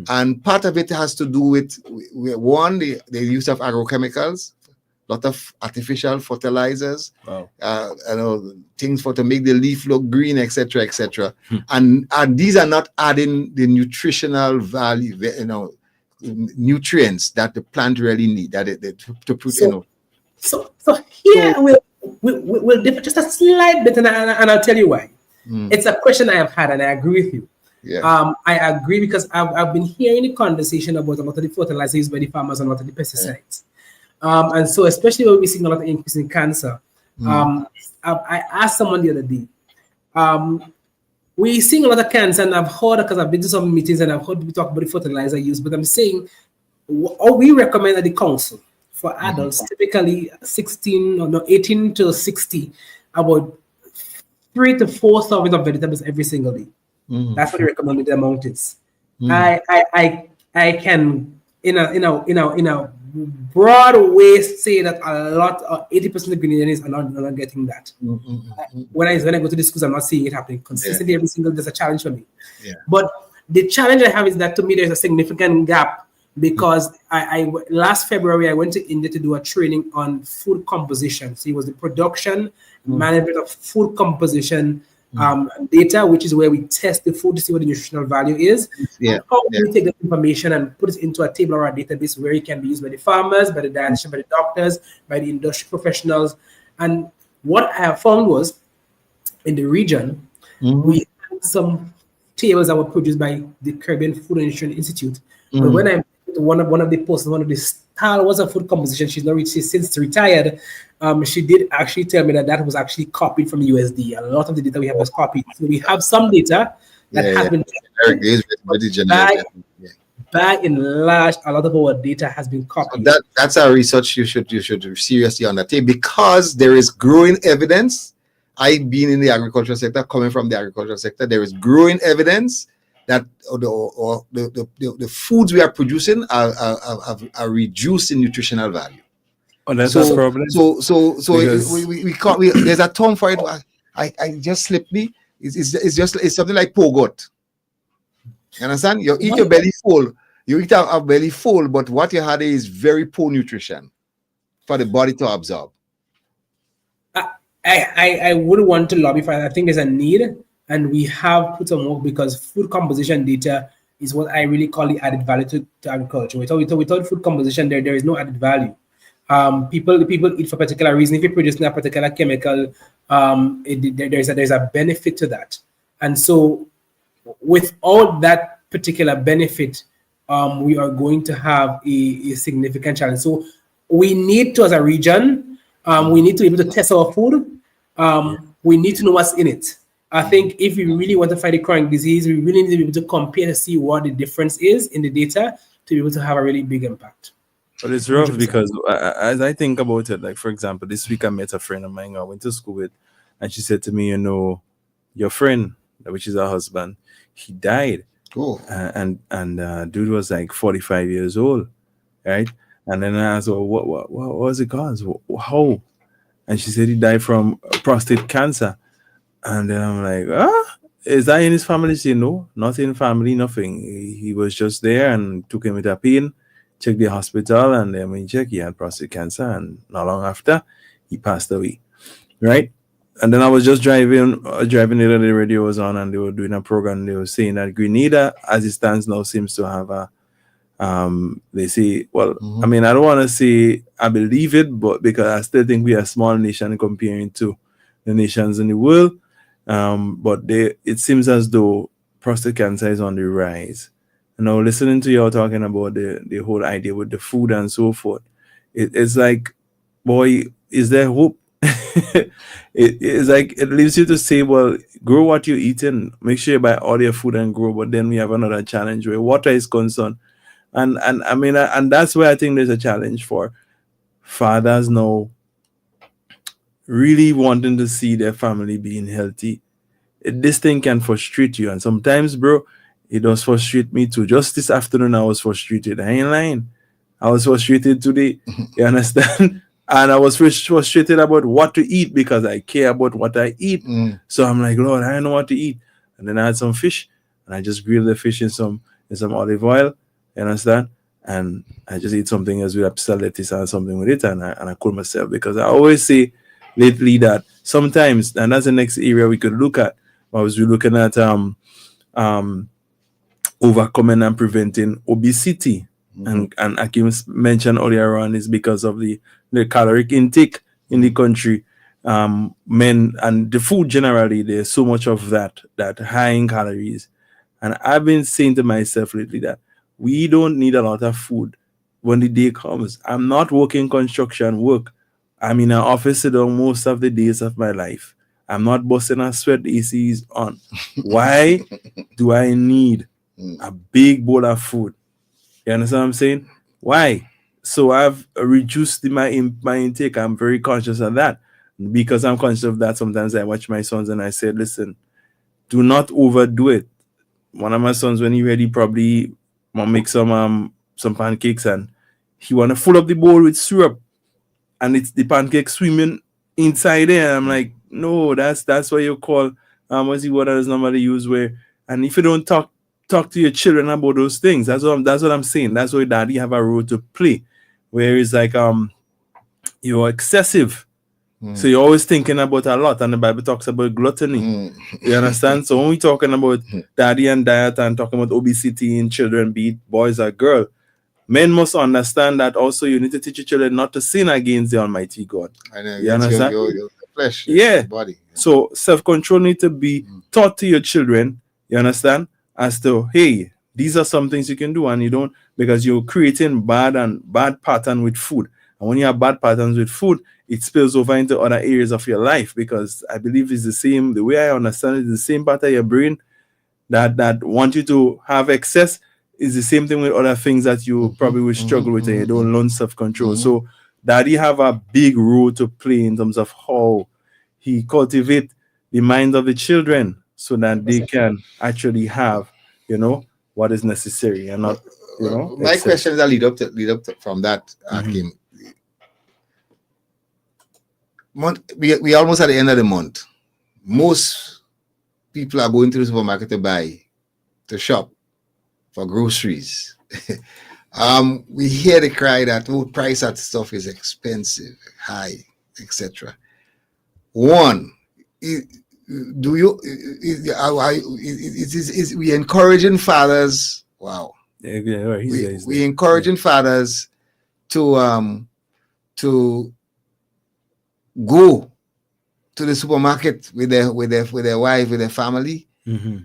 And part of it has to do with one, the use of agrochemicals, a lot of artificial fertilizers, things to make the leaf look green, etc. And these are not adding the nutritional value, nutrients that the plant really need, to put, So here we'll differ just a slight bit, and I'll tell you why. It's a question I have had, and I agree with you. Yeah. I agree because I've been hearing the conversation about a lot of the fertilizers used by the farmers and a lot of the pesticides. And so especially when we're seeing a lot of increase in cancer, I asked someone the other day, we're seeing a lot of cancer, and I've heard, because I've been to some meetings and I've heard people talk about the fertilizer use, but I'm saying, we recommend at the council for adults, typically 18 to 60, about 3 to 4 servings of vegetables every single day. That's what the recommended amount is. I can in a broad way say that a lot of 80% of the Grenadians are not getting that. When I go to the schools, I'm not seeing it happening consistently every single day. There's a challenge for me. But the challenge I have is that, to me, there's a significant gap, because I last February I went to India to do a training on food composition. So it was the production management of food composition data, which is where we test the food to see what the nutritional value is. How do we take that information and put it into a table or a database where it can be used by the farmers, by the dietitian, by the doctors, by the industry professionals? And what I have found was, in the region, we had some tables that were produced by the Caribbean Food and Nutrition Institute. But when I met one of the persons, one of the stalwarts of food composition, she's since retired. She did actually tell me that was actually copied from the USD. A lot of the data we have was copied. So we have some data that has been by and large, a lot of our data has been copied. So that's our research you should seriously undertake, because there is growing evidence. I've been in the agricultural sector, coming from the agricultural sector. There is growing evidence that the foods we are producing are reduced in nutritional value. Oh, that's a problem. So we can't. There's a term for it. I just slipped me. It's something like pogot. You understand? You eat your belly full. You eat a belly full, but what you had is very poor nutrition for the body to absorb. I would want to lobby for it. I think there's a need, and we have put some work, because food composition data is what I really call the added value to agriculture. Without food composition, there is no added value. People eat for a particular reason. If you're producing a particular chemical, there's a benefit to that. And so without that particular benefit, we are going to have a significant challenge. So we need to, as a region, we need to be able to test our food. We need to know what's in it. I think if we really want to fight the chronic disease, we really need to be able to compare to see what the difference is in the data to be able to have a really big impact. But it's rough 100%. Because as I think about it, like, for example, this week I met a friend of mine I went to school with, and she said to me, your friend, which is her husband, he died. Oh. And dude was like 45 years old, right? And then I asked, well, what was it cause? How? And she said he died from prostate cancer. And then I'm like, is that in his family? She said, no, not in family, nothing. He was just there and took him with a pain, checked the hospital, and then when he checked, he had prostate cancer. And not long after, he passed away, right? And then I was just driving there, the radio was on, and they were doing a program. They were saying that Grenada, as it stands now, seems to have a they say, well, I mean, I don't want to say I believe it, but because I still think we are a small nation comparing to the nations in the world. But it seems as though prostate cancer is on the rise. And now listening to you talking about the whole idea with the food and so forth, it's like, boy, is there hope? It's like it leaves you to say, well, grow what you're eating, make sure you buy all your food and grow. But then we have another challenge where water is concerned. And I mean, and that's where I think there's a challenge for fathers now really wanting to see their family being healthy. This thing can frustrate you. And sometimes, bro, it does frustrate me too. Just this afternoon, I was frustrated. I ain't lying. I was frustrated today. You understand? And I was frustrated about what to eat because I care about what I eat. So I'm like, Lord, I don't know what to eat. And then I had some fish and I just grilled the fish in some olive oil. You understand? And I just ate something else with a lettuce and something with it. And I cool myself because I always say lately that sometimes, and that's the next area we could look at. I was looking at overcoming and preventing obesity. And Akim mentioned earlier on is because of the caloric intake in the country. Men and the food generally, there's so much of that high in calories. And I've been saying to myself lately that we don't need a lot of food when the day comes. I'm not working construction work. I'm in an office sit down most of the days of my life. I'm not busting a sweat, the AC is on. Why do I need a big bowl of food? You understand what I'm saying? Why? So I've reduced my intake. I'm very conscious of that. Because I'm conscious of that, sometimes I watch my sons and I say, listen, do not overdo it. One of my sons, when he ready, probably make some pancakes and he want to fill up the bowl with syrup and it's the pancake swimming inside there. I'm like, no, that's what you call what's the word that number they use where, and if you don't talk to your children about those things, that's what I'm saying. That's why daddy have a role to play, where it's like you're excessive. So you're always thinking about a lot, and the Bible talks about gluttony. You understand? So when we're talking about daddy and diet and talking about obesity in children, be it boys or girls, men must understand that also you need to teach your children not to sin against the Almighty God. You understand? Your flesh, yeah. Your body. So self-control need to be taught to your children. You understand? As to, hey, these are some things you can do, and you don't, because you're creating bad pattern with food. And when you have bad patterns with food, it spills over into other areas of your life, because I believe it's the same, the way I understand it, the same part of your brain that want you to have excess is the same thing with other things that you probably will struggle with and you don't learn self-control. So daddy have a big role to play in terms of how he cultivate the mind of the children so that they can actually have, what is necessary and not, My excess. questions that lead up to from that, Akim. We almost at the end of the month. Most people are going to the supermarket to shop for groceries. We hear the cry that price of stuff is expensive, high, etc. One, we encouraging fathers? Wow. We encouraging fathers to go to the supermarket with their wife, with their family,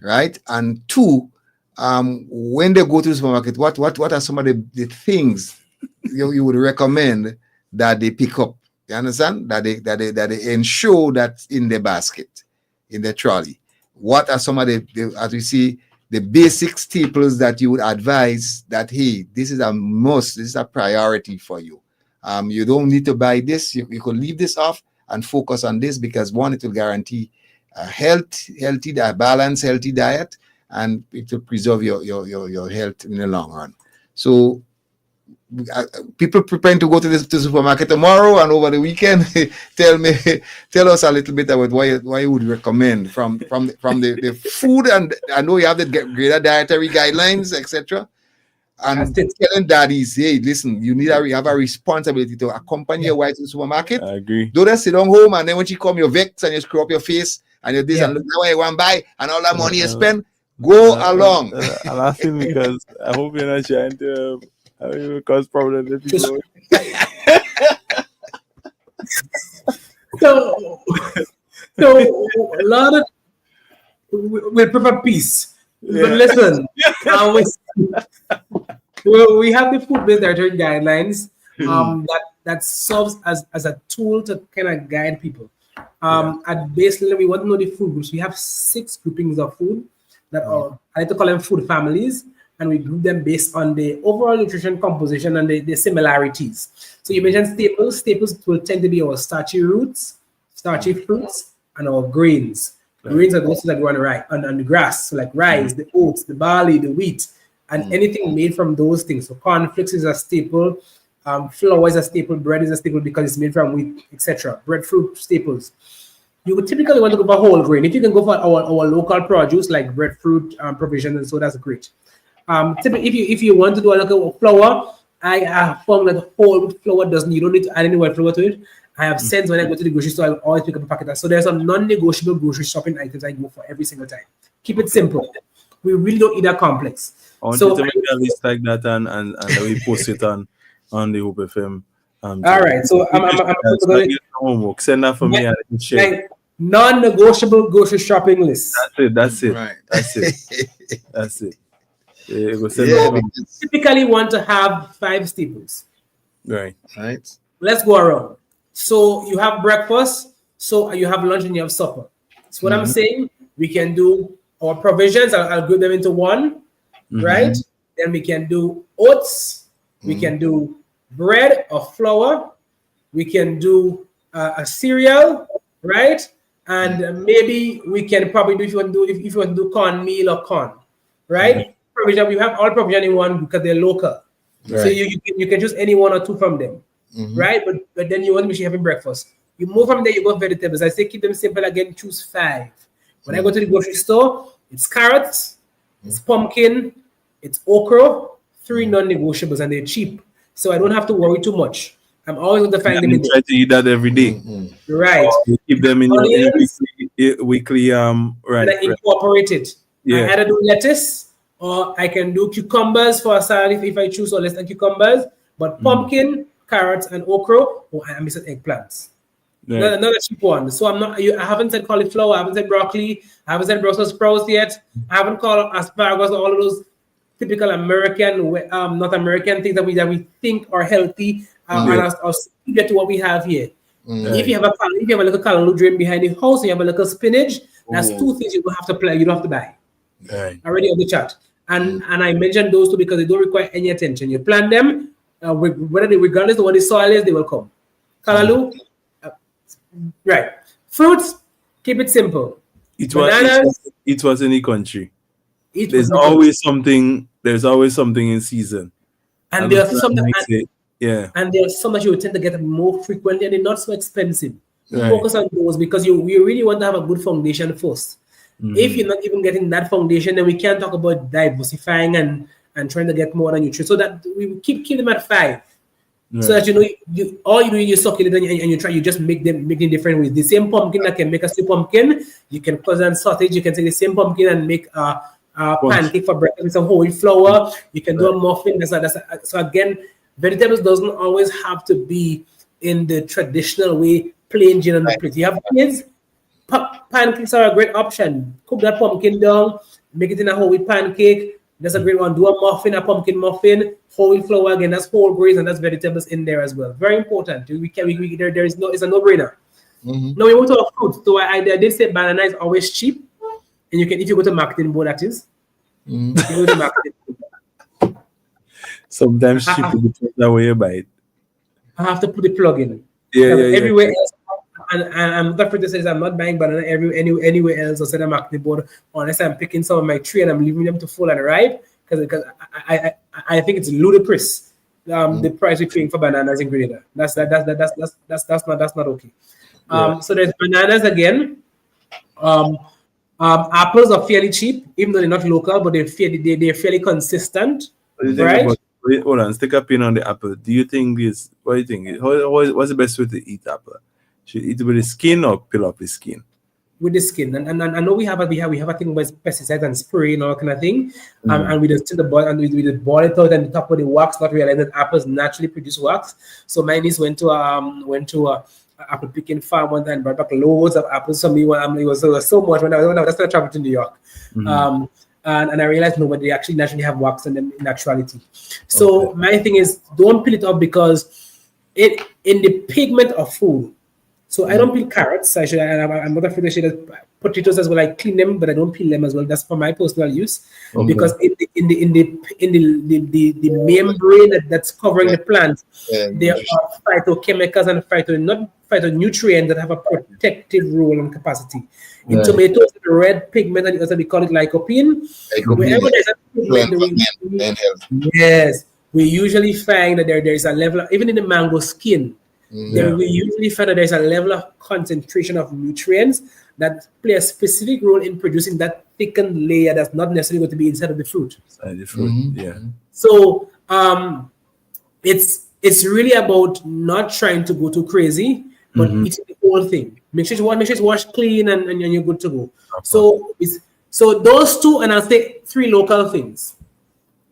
right? And two, when they go to the supermarket, what are some of the things you would recommend that they pick up? You understand? That they ensure that's in their basket, in their trolley. What are some of the as we see, the basic staples that you would advise that, hey, this is a must, this is a priority for you. You don't need to buy this. You could leave this off and focus on this, because one, it will guarantee a balanced, healthy diet, and it will preserve your health in the long run. So people preparing to go to the supermarket tomorrow and over the weekend, tell us a little bit about why you would recommend from the food. And I know you have the greater dietary guidelines, etc. And telling daddies, hey, listen, you have a responsibility to accompany your wife to the supermarket. I agree. Don't just sit down home and then when she come, you're vexed and you screw up your face and you're this and look what you want to buy and all that money you spend. Go along. I'm laughing because I hope you're not trying to cause problems if you go. So a lot of we'll prepare peace. But listen, we have the food-based dietary guidelines that serves as a tool to kind of guide people. At base level, we want to know the food groups. We have 6 groupings of food that are, I like to call them food families, and we group them based on the overall nutrition composition and the similarities. So you mentioned staples. Staples will tend to be our starchy roots, starchy fruits, and our grains. Grains are those that grow on the grass, so like rice, the oats, the barley, the wheat, and anything made from those things. So cornflakes is a staple, flour is a staple, bread is a staple because it's made from wheat, etc. Breadfruit staples. You would typically want to go for whole grain. If you can go for our local produce like breadfruit provisions, and so that's great. Typically, if you want to do a local flour, I have found that whole wheat flour you don't need to add any white flour to it. I have sense when I go to the grocery store, I always pick up a packet. So there's some non-negotiable grocery shopping items I go for every single time. Keep it simple. We really don't need that complex. I want you to make a list like that and we post it on the Hope FM. All right. So I'm homework. Send that for me and I can share. Like, non-negotiable grocery shopping list. That's it. Right. That's it. Typically want to have 5 staples. Right. Let's go around. So you have breakfast, so you have lunch and you have supper. So what I'm saying, we can do our provisions. I'll group them into one, right? Then we can do oats. We can do bread or flour. We can do a cereal, right? And maybe we can probably do if you want to do cornmeal or corn, right? Provision. We have all provision in one because they're local. Right. So you can choose any 1 or 2 from them. Right, but then you want to make sure you're having breakfast. You move from there, you go vegetables. I say keep them simple again, choose 5. When I go to the grocery store, it's carrots, it's pumpkin, it's okra, 3 non-negotiables, and they're cheap. So I don't have to worry too much. I'm always going to find them in there. Try to eat that every day. Right. You keep them in your weekly right. Incorporate it. I either do lettuce or I can do cucumbers for a salad if I choose, or less than cucumbers, but pumpkin, carrots and okra, and mixed eggplants. Yeah. Another cheap one. So I haven't said cauliflower, I haven't said broccoli, I haven't said Brussels sprouts yet. I haven't called asparagus, all of those typical American, North American things that we think are healthy. And I'll get to what we have here. If you have a little callaloo drain behind the house, you have a little spinach. That's 2 things you don't have to play. You don't have to buy. Right. Already on the chart. And I mentioned those 2 because they don't require any attention. You plant them. Regardless of what the soil is, they will come. Callaloo, right. Fruits, keep it simple. It was any country. There's always something in season. And there's some and there's some that you tend to get more frequently and they're not so expensive. Right. Focus on those because we really want to have a good foundation first. If you're not even getting that foundation, then we can't talk about diversifying and trying to get more than nutrition. So that we keep them at 5. Right. So that you succulent and you just make them different ways. The same pumpkin that can make a stew pumpkin, you can cause and sausage. You can take the same pumpkin and make a pancake for breakfast with some whole wheat flour. You can do a muffin. So again, vegetables doesn't always have to be in the traditional way, plain Jane on the plate. You have kids, pancakes are a great option. Cook that pumpkin down, make it in a whole wheat pancake. That's a great one. Do a muffin, a pumpkin muffin, whole wheat flour again. That's whole grains and that's vegetables in there as well. Very important. It's a no-brainer. Now we move to our fruit. So I did say banana is always cheap, and if you go to marketing board, that is. You go to marketing board. Sometimes cheap depends on where you buy it. I have to put the plug in. Yeah. Everywhere else, And I'm not afraid to say this, I'm not buying banana anywhere else outside of Macne board unless I'm picking some of my tree and I'm leaving them to full and ripe because I think it's ludicrous. The price we're paying for bananas in Grenada. That's not okay. So there's bananas again. Apples are fairly cheap, even though they're not local, but they're fairly consistent, What do you think right? wait, hold on, stick a pin on the apple. Do you think this? What do you think? What's the best way to eat apple? Should you eat it with the skin or peel off the skin? With the skin, and I know we have a thing with pesticides and spray and all that kind of thing, and we just take the boil and we boil it out and the top of the wax, not realizing that apples naturally produce wax. So my niece went to a apple picking farm one time and brought back loads of apples. So me, it was so much when I was traveling to New York. And I realized no, but they actually naturally have wax in them in naturality. So my thing is, don't peel it up because it in the pigment of food. So I don't peel carrots. I'm not afraid to say that potatoes as well. I clean them, but I don't peel them as well. That's for my personal use because in the membrane that's covering the plant, there are phytochemicals and phytonutrients that have a protective role and capacity. In tomatoes, the red pigment, and also we call it lycopene. Wherever there's a pigment, yes, we usually find that there is a level, even in the mango skin. We usually find that there's a level of concentration of nutrients that play a specific role in producing that thickened layer that's not necessarily going to be inside of the fruit. So it's really about not trying to go too crazy, but eating the whole thing. Make sure it's washed clean and you're good to go. So those two, and I'll say 3 local things.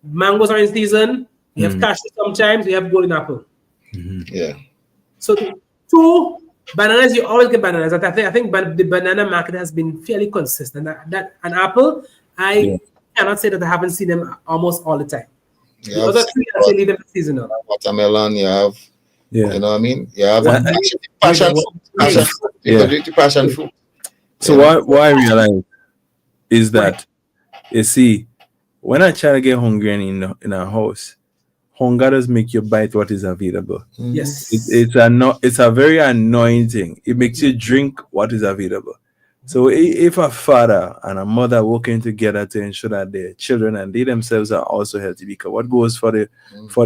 Mangoes are in season. We have cashew sometimes. We have golden apple. So 2 bananas, you always get bananas. I think the banana market has been fairly consistent. That an apple, I cannot say that I haven't seen them almost all the time. The other 3 I leave them seasonal. Watermelon, you have, you know what I mean? You have passion fruit. So what I realize is that you see, when I try to get hungry in a house, hunger does make you bite what is available. Yes, it's a very annoying thing. It makes you drink what is available. So if a father and a mother working together to ensure that their children and they themselves are also healthy, because what goes for the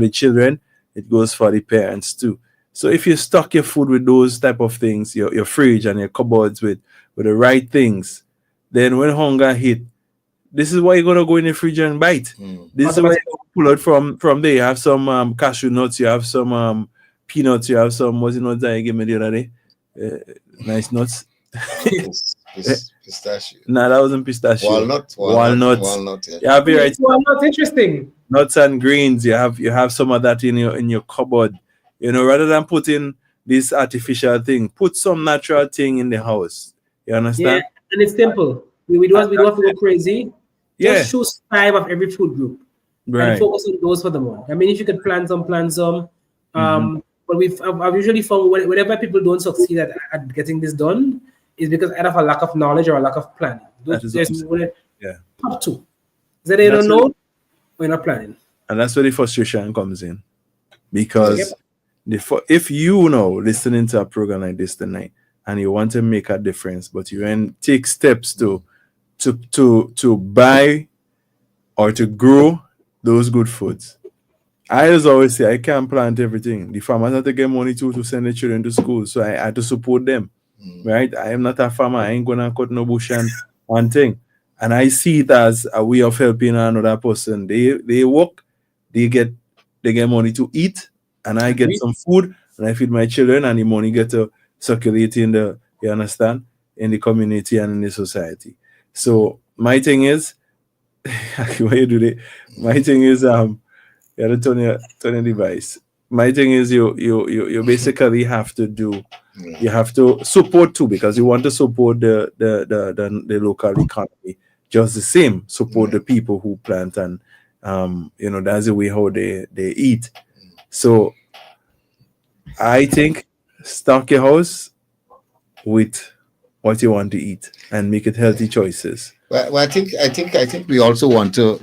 children, it goes for the parents too. So if you stock your food with those type of things, your fridge and your cupboards with the right things, then when hunger hit, this is why you're gonna go in the fridge and bite. This is why you pull out from there. You have some cashew nuts, you have some peanuts, you have some what's the nuts that you gave me the other day? Nice nuts. Pistachio. No, that wasn't pistachio. Walnuts. Yeah, be right. Walnuts, interesting. Nuts and greens. You have some of that in your cupboard. You know, rather than putting this artificial thing, put some natural thing in the house. You understand? Yeah, and it's simple. We don't have to go crazy. Just choose 5 of every food group. And focus on those for the month. I mean, if you could plant some. But I've usually found whenever people don't succeed at getting this done, is because either of a lack of knowledge or a lack of planning. Top 2. Is that they don't know, we're not planning. And that's where the frustration comes in. Because if you know listening to a program like this tonight and you want to make a difference, but you then take steps to buy or to grow those good foods. I just always say I can't plant everything. The farmers have to get money to send their children to school, so I had to support them. Right? I am not a farmer. I ain't gonna cut no bush and one thing. And I see it as a way of helping another person. They work, they get money to eat, and I get some food, and I feed my children, and the money get to circulate in the community and in the society. So my thing is, why you do that? My thing is you have to turn your device. My thing is you basically have to do. You have to support too, because you want to support the local economy just the same. Support the people who plant, and that's the way how they eat. So I think stock your house with what you want to eat and make it healthy choices. Well, I think we also want to.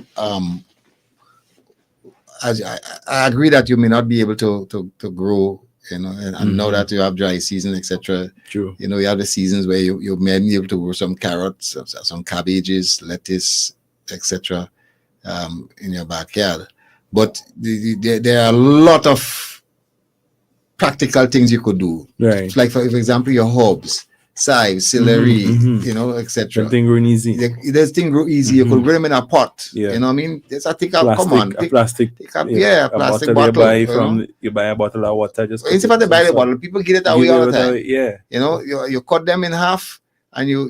As I agree that you may not be able to grow you know, and now that you have dry season, etc. True. You know, you have the seasons where you may be able to grow some carrots, some cabbages, lettuce, etc. In your backyard. But there are a lot of practical things you could do. Right. Like for example, your herbs, chives, celery, you know, etc. Something growing easy. There's things grow easy. You could grow them in a pot. Yeah. You know what I mean? Just I think Plastic, come on, a plastic. a plastic bottle. bottle. You buy a bottle of water. Just Instead of the buy the bottle, people get it away all the time. Yeah. You know, you cut them in half, and you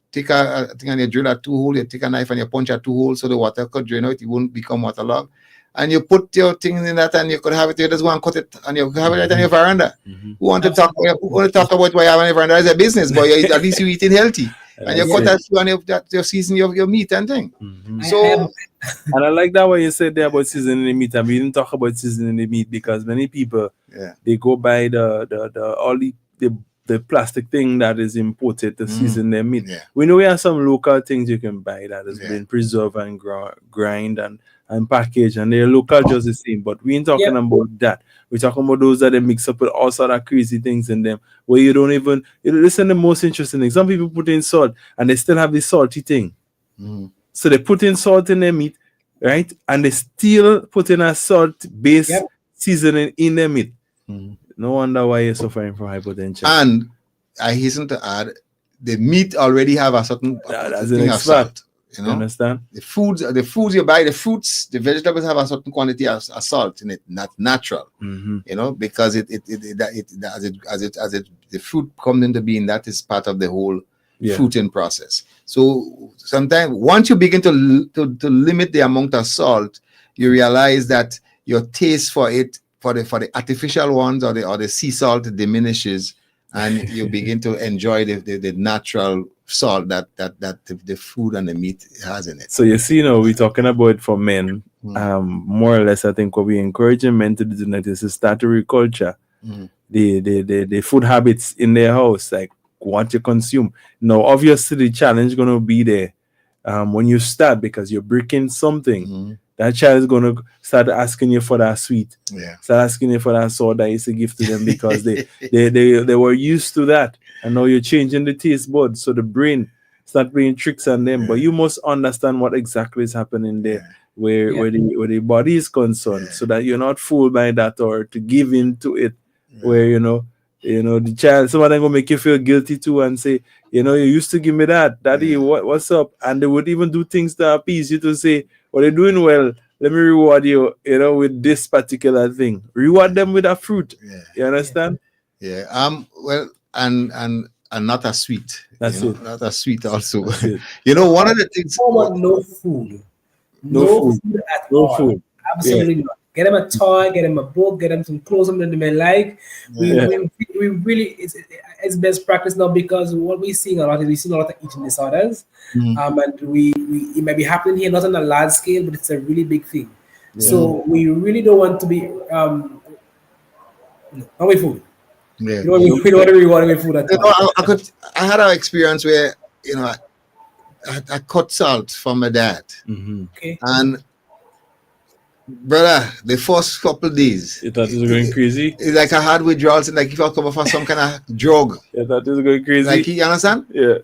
take a thing and you drill a 2 hole. You take a knife and you punch a 2 holes so the water could drain out. It won't become waterlogged. And you put your things in that, and you could have it. You just go and cut it, and you have it right on your veranda. Who want to talk about what you have on your veranda? It's a business, but at least you're eating healthy, and you cut that you season your meat and thing. So, and I like that what you said there about seasoning the meat. And we didn't talk about seasoning the meat because many people they go by the plastic thing that is imported to season their meat. We know we have some local things you can buy that has been preserved and grind and packaged, and they're local just the same. But we ain't talking about that. We're talking about those that they mix up with all sort of crazy things in them where you don't even. Listen, the most interesting thing. Some people put in salt and they still have the salty thing. So they put in salt in their meat, right? And they still put in a salt-based seasoning in their meat. No wonder why you're suffering from hypertension. And I hasten to add, the meat already have a certain thing of salt. You know? Understand? The foods you buy, the fruits, the vegetables have a certain quantity of salt in it, not natural. You know, because the fruit comes into being, that is part of the whole fruiting process. So sometimes once you begin to limit the amount of salt, you realize that your taste for it, for the artificial ones or the sea salt, diminishes, and you begin to enjoy the natural salt that the food and the meat has in it. So you see, we're talking about for men. More or less, I think what we're encouraging men to do tonight is to start to reculture the food habits in their house, like what you consume. Now, obviously, the challenge is going to be there when you start, because you're breaking something. That child is going to start asking you for that sweet. Start asking you for that salt that you used to give to them because they were used to that. And now you're changing the taste buds. So the brain start playing tricks on them. But you must understand what exactly is happening there, where the body is concerned, so that you're not fooled by that or to give in to it, where, the child, some of them going to make you feel guilty too and say, you used to give me that. Daddy, what's up? And they would even do things to appease you to say, well, they're doing well. Let me reward you, with this particular thing. Reward them with a fruit. You understand? Well, and not a sweet. That's it. Not a sweet also. That's it. One of the things. No food. No food at all. Absolutely not. Get them a toy, get them a book, get them some clothes, something they may like. We really, it's best practice now, because what we're seeing a lot of eating disorders. And it might be happening here, not on a large scale, but it's a really big thing. So we really don't want to be not with food. We don't want to be rewarding with food at all. I had an experience where I cut salt from my dad. Okay. And brother, the first couple of days, you thought it was going crazy? It's like I had withdrawals, like if I come off some kind of drug. You thought it was going crazy? Like, you understand? Yeah.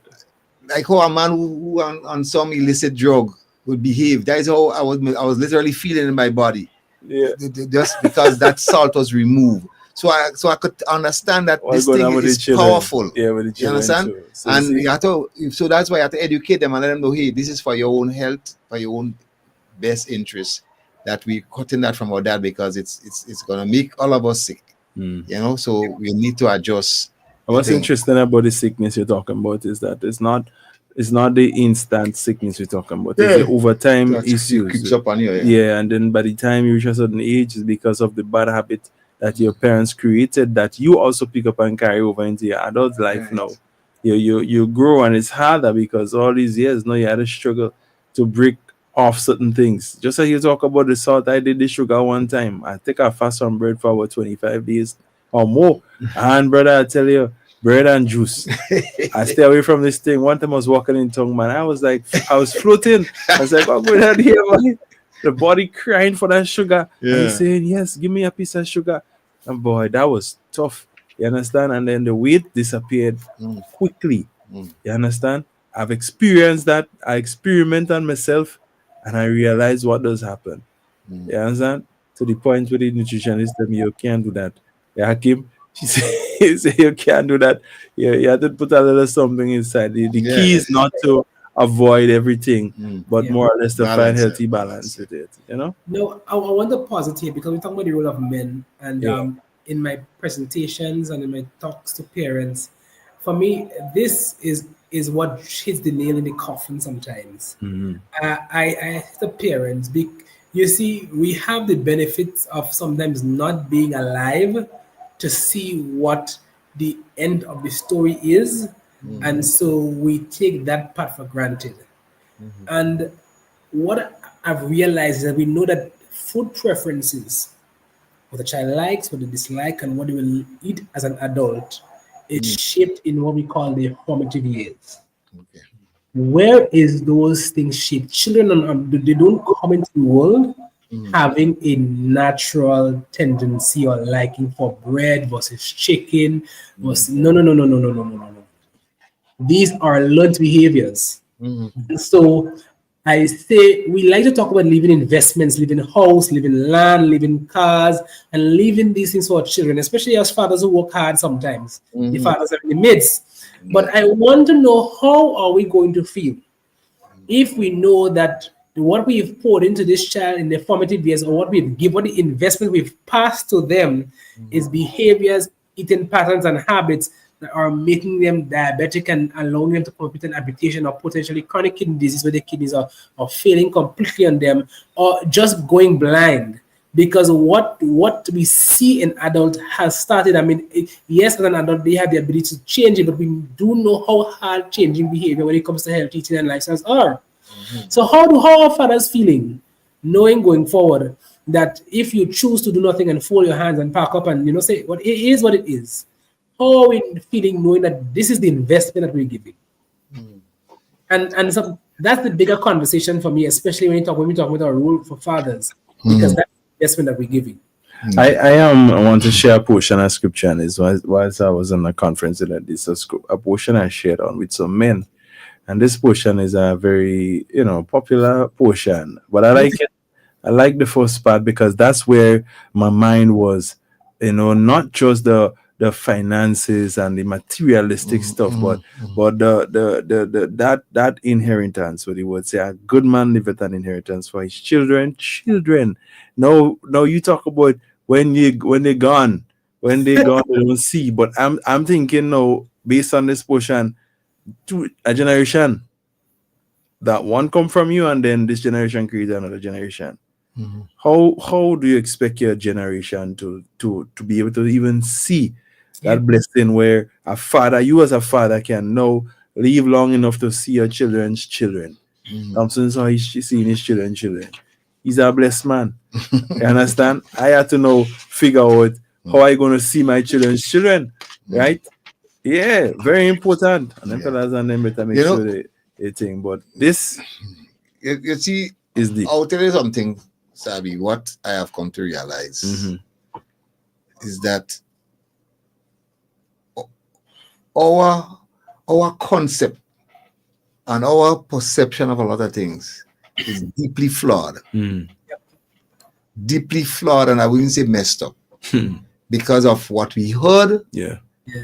Like how a man who on some illicit drug would behave. That is how I was literally feeling in my body. Yeah. Just because that salt was removed. So I could understand that this thing is powerful. Yeah, with the children. You understand? So and you have to, so that's why you have to educate them and let them know, hey, this is for your own health, for your own best interest, that we cutting that from our dad, because it's gonna make all of us sick. So we need to adjust. What's interesting about the sickness you're talking about is that it's not the instant sickness we're talking about. It's the overtime issues. Creeps up on you, and then by the time you reach a certain age, it's because of the bad habit that your parents created that you also pick up and carry over into your adult life now. You grow, and it's harder because all these years now you had to struggle to break off certain things. Just as you talk about the salt, I did the sugar one time. I take a fast on bread for about 25 days or more. And brother, I tell you, bread and juice. I stay away from this thing. One time I was walking in tongue, man. I was floating. I was like, oh, good idea, man. The body crying for that sugar. And he's saying, yes, give me a piece of sugar. And boy, that was tough. You understand? And then the weight disappeared Mm. quickly. Mm. You understand? I've experienced that. I experiment on myself and I realize what does happen. Mm. You understand? To the point where the nutritionist tell me you can't do that. Yeah, Hakim, she said, he said you can't do that. You have to put a little something inside. The Yeah. key is not to avoid everything, Mm. but Yeah. more or less to find Balance it, healthy balance balance with it. You know? No, I want to pause it here because we're talking about the role of men, and Yeah. in my presentations and in my talks to parents, for me, this is what hits the nail in the coffin sometimes. Mhm. I the parents, you see, we have the benefits of sometimes not being alive to see what the end of the story is, and so we take that part for granted. And what I've realized is that we know that food preferences, what the child likes, what they dislike, and what they will eat as an adult, is shaped in what we call the formative years. Okay. Where is those things shaped? Children, they don't come into the world having a natural tendency or liking for bread versus chicken. Versus, no. These are learned behaviors. Mm. And so I say we like to talk about leaving investments, leaving house, leaving land, leaving cars, and leaving these things for our children, especially as fathers who work hard sometimes. The fathers are in the midst. But I want to know, how are we going to feel if we know that what we've poured into this child in their formative years, or what we've given, what the investment we've passed to them is behaviors, eating patterns, and habits that are making them diabetic and allowing them to commit an amputation or potentially chronic kidney disease where the kidneys are failing completely on them, or just going blind. Because what we see in adult has started. I mean, yes, as an adult, they have the ability to change it, but we do know how hard changing behavior when it comes to health, eating, and lifestyles are. So how are fathers feeling, knowing going forward that if you choose to do nothing and fold your hands and pack up and say what it is what it is? How are we feeling knowing that this is the investment that we're giving? And so that's the bigger conversation for me, especially when we talk about our role for fathers, because that's the investment that we're giving. I want to share a portion of scripture, and this whilst I was in a conference, and this is a portion I shared on with some men, and this portion is a very popular portion, but I like it. I like the first part because that's where my mind was, not just the finances and the materialistic stuff, but that inheritance. What he would say, a good man leaveth an inheritance for his children. No, you talk about when they're gone, they don't see. But I'm thinking now, based on this portion, to a generation, that one come from you, and then this generation creates another generation. How do you expect your generation to be able to even see that blessing where you as a father can now live long enough to see your children's children? Thompson saw he's seeing his children. He's a blessed man. You understand? I had to now figure out how I going to see my children's children, right? Yeah, very important. And then fellas and them better make sure they think. But this you see, is deep. I'll tell you something, Sabi. What I have come to realize is that our concept and our perception of a lot of things is deeply flawed. Deeply flawed, and I wouldn't say messed up, because of what we heard,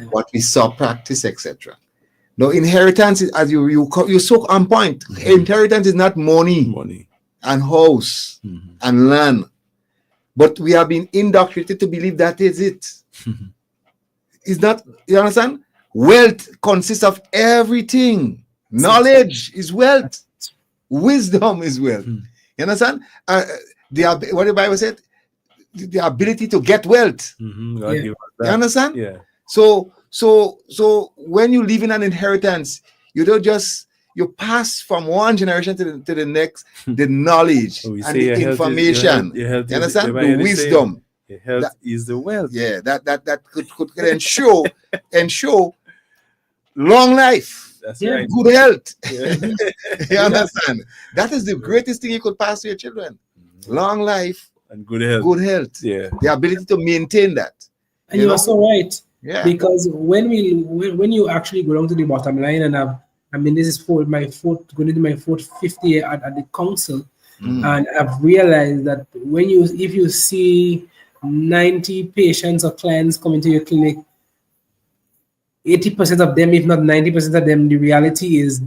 what we saw practice, etc. Now, inheritance is, as you so on point. Inheritance is not money and house and land, but we have been indoctrinated to believe that is it. It's not. You understand? Wealth consists of everything. Knowledge is wealth. Wisdom is wealth. You understand? What the Bible said, the ability to get wealth. You understand? Yeah. So when you live in an inheritance, you don't just pass from one generation to the next the knowledge and the information. You understand? The wisdom. Your health is the wealth. Yeah, that could ensure long life. That's right. Good health. You understand? That is the greatest thing you could pass to your children. Long life and good health. Good health. Yeah. The ability to maintain that. And you are so right. Yeah. Because when you actually go down to the bottom line, and I mean, this is going into my fifth year at the council, and I've realized that if you see 90 patients or clients coming to your clinic, 80% of them, if not 90% of them, the reality is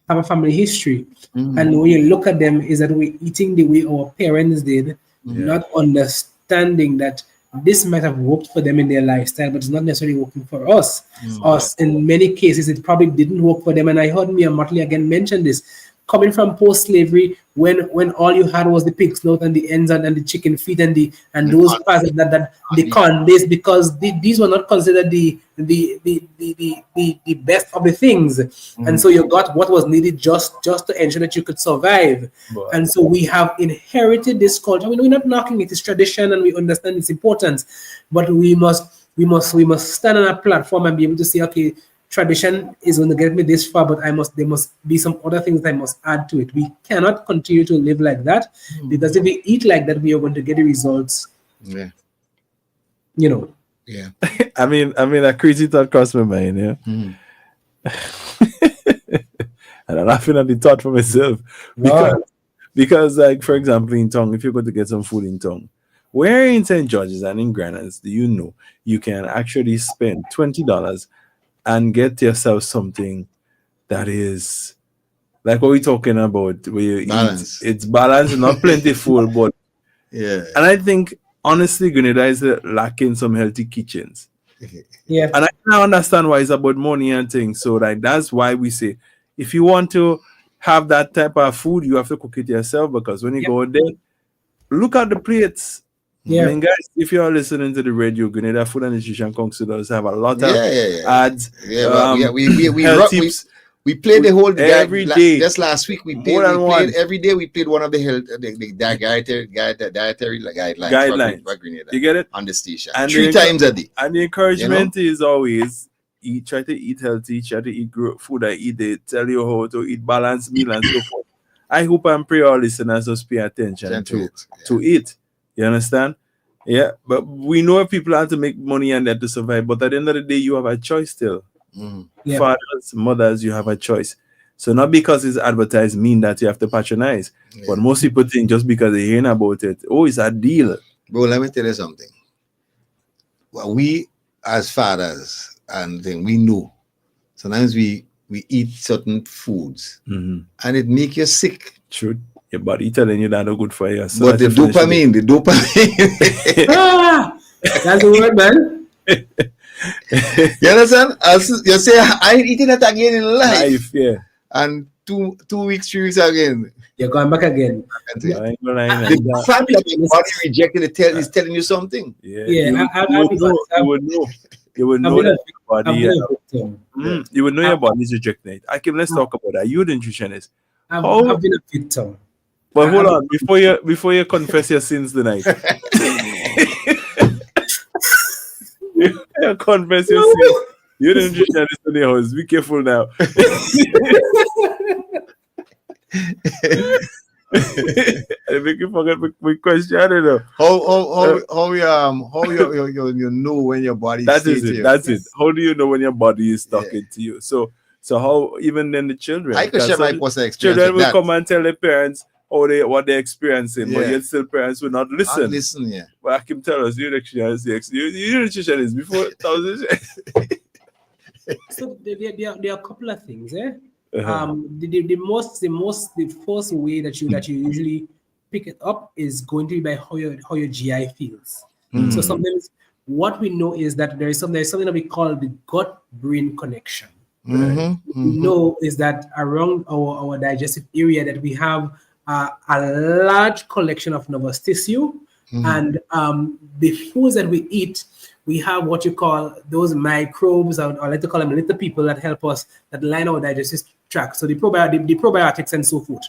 have a family history. And when you look at them, is that we're eating the way our parents did, not understanding that this might have worked for them in their lifestyle, but it's not necessarily working for us. Us, in many cases, it probably didn't work for them. And I heard Mia Motley again mention this. Coming from post-slavery, when all you had was the pig's nose and the ends and the chicken feet and those parts that the corn days, because these were not considered the best of the things, and so you got what was needed just to ensure that you could survive. And so we have inherited this culture. I mean, we're not knocking it; it's tradition, and we understand its importance, but we must stand on a platform and be able to say, okay, tradition is going to get me this far, but there must be some other things that I must add to it. We cannot continue to live like that, because if we eat like that, we are going to get the results. Yeah. You know. Yeah. I mean, a crazy thought crossed my mind, yeah. And I'm laughing at the thought for myself. Because like, for example, in Tongue, if you're going to get some food in Tongue, where in St. George's and in Grana's, do you know you can actually spend $20 and get yourself something that is like what we're talking about, where you balance. It's balanced, not plentiful, but yeah. And I think honestly, Grenada is lacking some healthy kitchens. Yeah. And I can understand why it's about money and things. So like that's why we say if you want to have that type of food, you have to cook it yourself, because when you go there, look at the plates. Yeah. I mean, guys, if you're listening to the radio, Grenada Food and Nutrition Council does have a lot of ads. We played the whole every day. Just last week we played every day. We played one of the health dietary guidelines for Grenada. You get it on the station, and 3 times a day. And the encouragement is always try to eat healthy, try to eat food I eat. They tell you how to eat balanced meal and so forth. I hope and pray all listeners just pay attention to it. You understand? Yeah, but we know if people have to make money and that to survive, but at the end of the day, you have a choice still. Fathers, mothers, you have a choice. So not because it's advertised mean that you have to patronize, but most people think just because they're hearing about it, it's a deal. Bro, let me tell you something. Well, we as fathers and then we know sometimes we eat certain foods and it make you sick. True. Your body telling you that are good for you. So but the dopamine. That's the word, man. You understand? You say, I ain't eating that again in life. Yeah. And 2 weeks, 3 weeks again. You're going back again. The fact that your body rejected it is telling you something. Yeah. You would know. You would know that your body. You would know your body's rejecting it. Akim, let's talk about that. You're the nutritionist. I've been a victim. But hold on, before you confess your sins tonight. You confess your sins. You didn't just share this in the house. Be careful now. I make you forget my question. I don't know. How you know when your body That's it. How do you know when your body is talking to you? So how even then the children? I could share my personal experience. Children will come and tell their parents what they're experiencing, but yet still parents will not listen. But I can tell us, you're nutritionist before 1000. So there are a couple of things, the first way that you usually pick it up is going to be by how your GI feels. So sometimes what we know is that there's something that we call the gut-brain connection. We know is that around our digestive area that we have a large collection of nervous tissue, and the foods that we eat, we have what you call those microbes, or I like to call them little people that help us, that line our digestive tract. So the probiotics and so forth.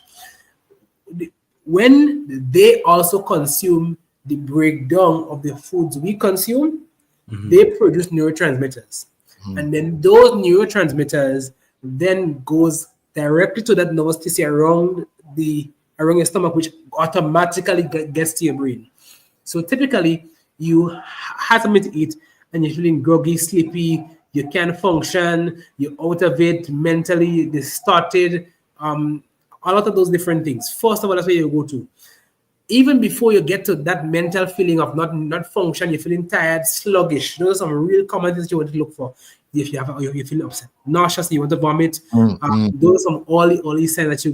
When they also consume the breakdown of the foods we consume, they produce neurotransmitters. And then those neurotransmitters then goes directly to that nervous tissue around your stomach, which automatically gets to your brain. So typically you have something to eat, and you're feeling groggy, sleepy, you can't function, you're out of it, mentally distorted, a lot of those different things. First of all, that's where you go to. Even before you get to that mental feeling of not function, you're feeling tired, sluggish. Those are some real common things you want to look for. If you're feeling upset, nauseous, you want to vomit, those are some early signs that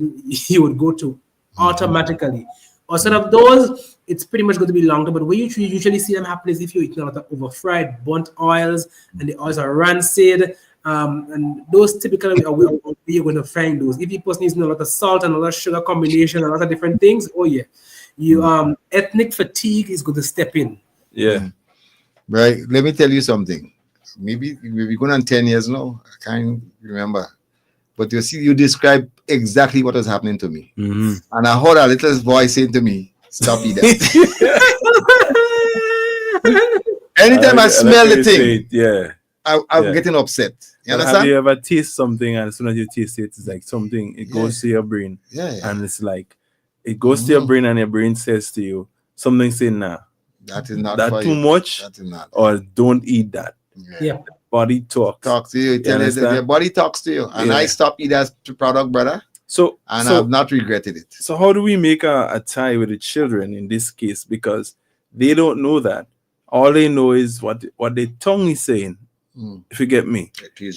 you would go to automatically. Outside of those, it's pretty much going to be long term. But where you usually see them happen is if you're eating a lot of overfried, burnt oils, and the oils are rancid. And those typically are where you're going to find those. If you person using a lot of salt and a lot of sugar combination, a lot of different things, oh yeah, you ethnic fatigue is going to step in. Yeah. Right. Let me tell you something. Maybe we're going on 10 years now. I can't remember. But you see, you describe exactly what was happening to me. And I heard a little voice saying to me, stop eating that. Anytime I smell the thing, I'm getting upset. You understand? Have you ever taste something and as soon as you taste it, it's like something, it goes to your brain. And it's like, it goes to your brain and your brain says to you, something saying, nah, that is not that too much, that is not. Or don't eat that. Yeah. Body talks. Talks to you. Tell you that your body talks to you. And I stopped eating that product, brother. So I've not regretted it. So how do we make a tie with the children in this case? Because they don't know that. All they know is what their tongue is saying. If you get me.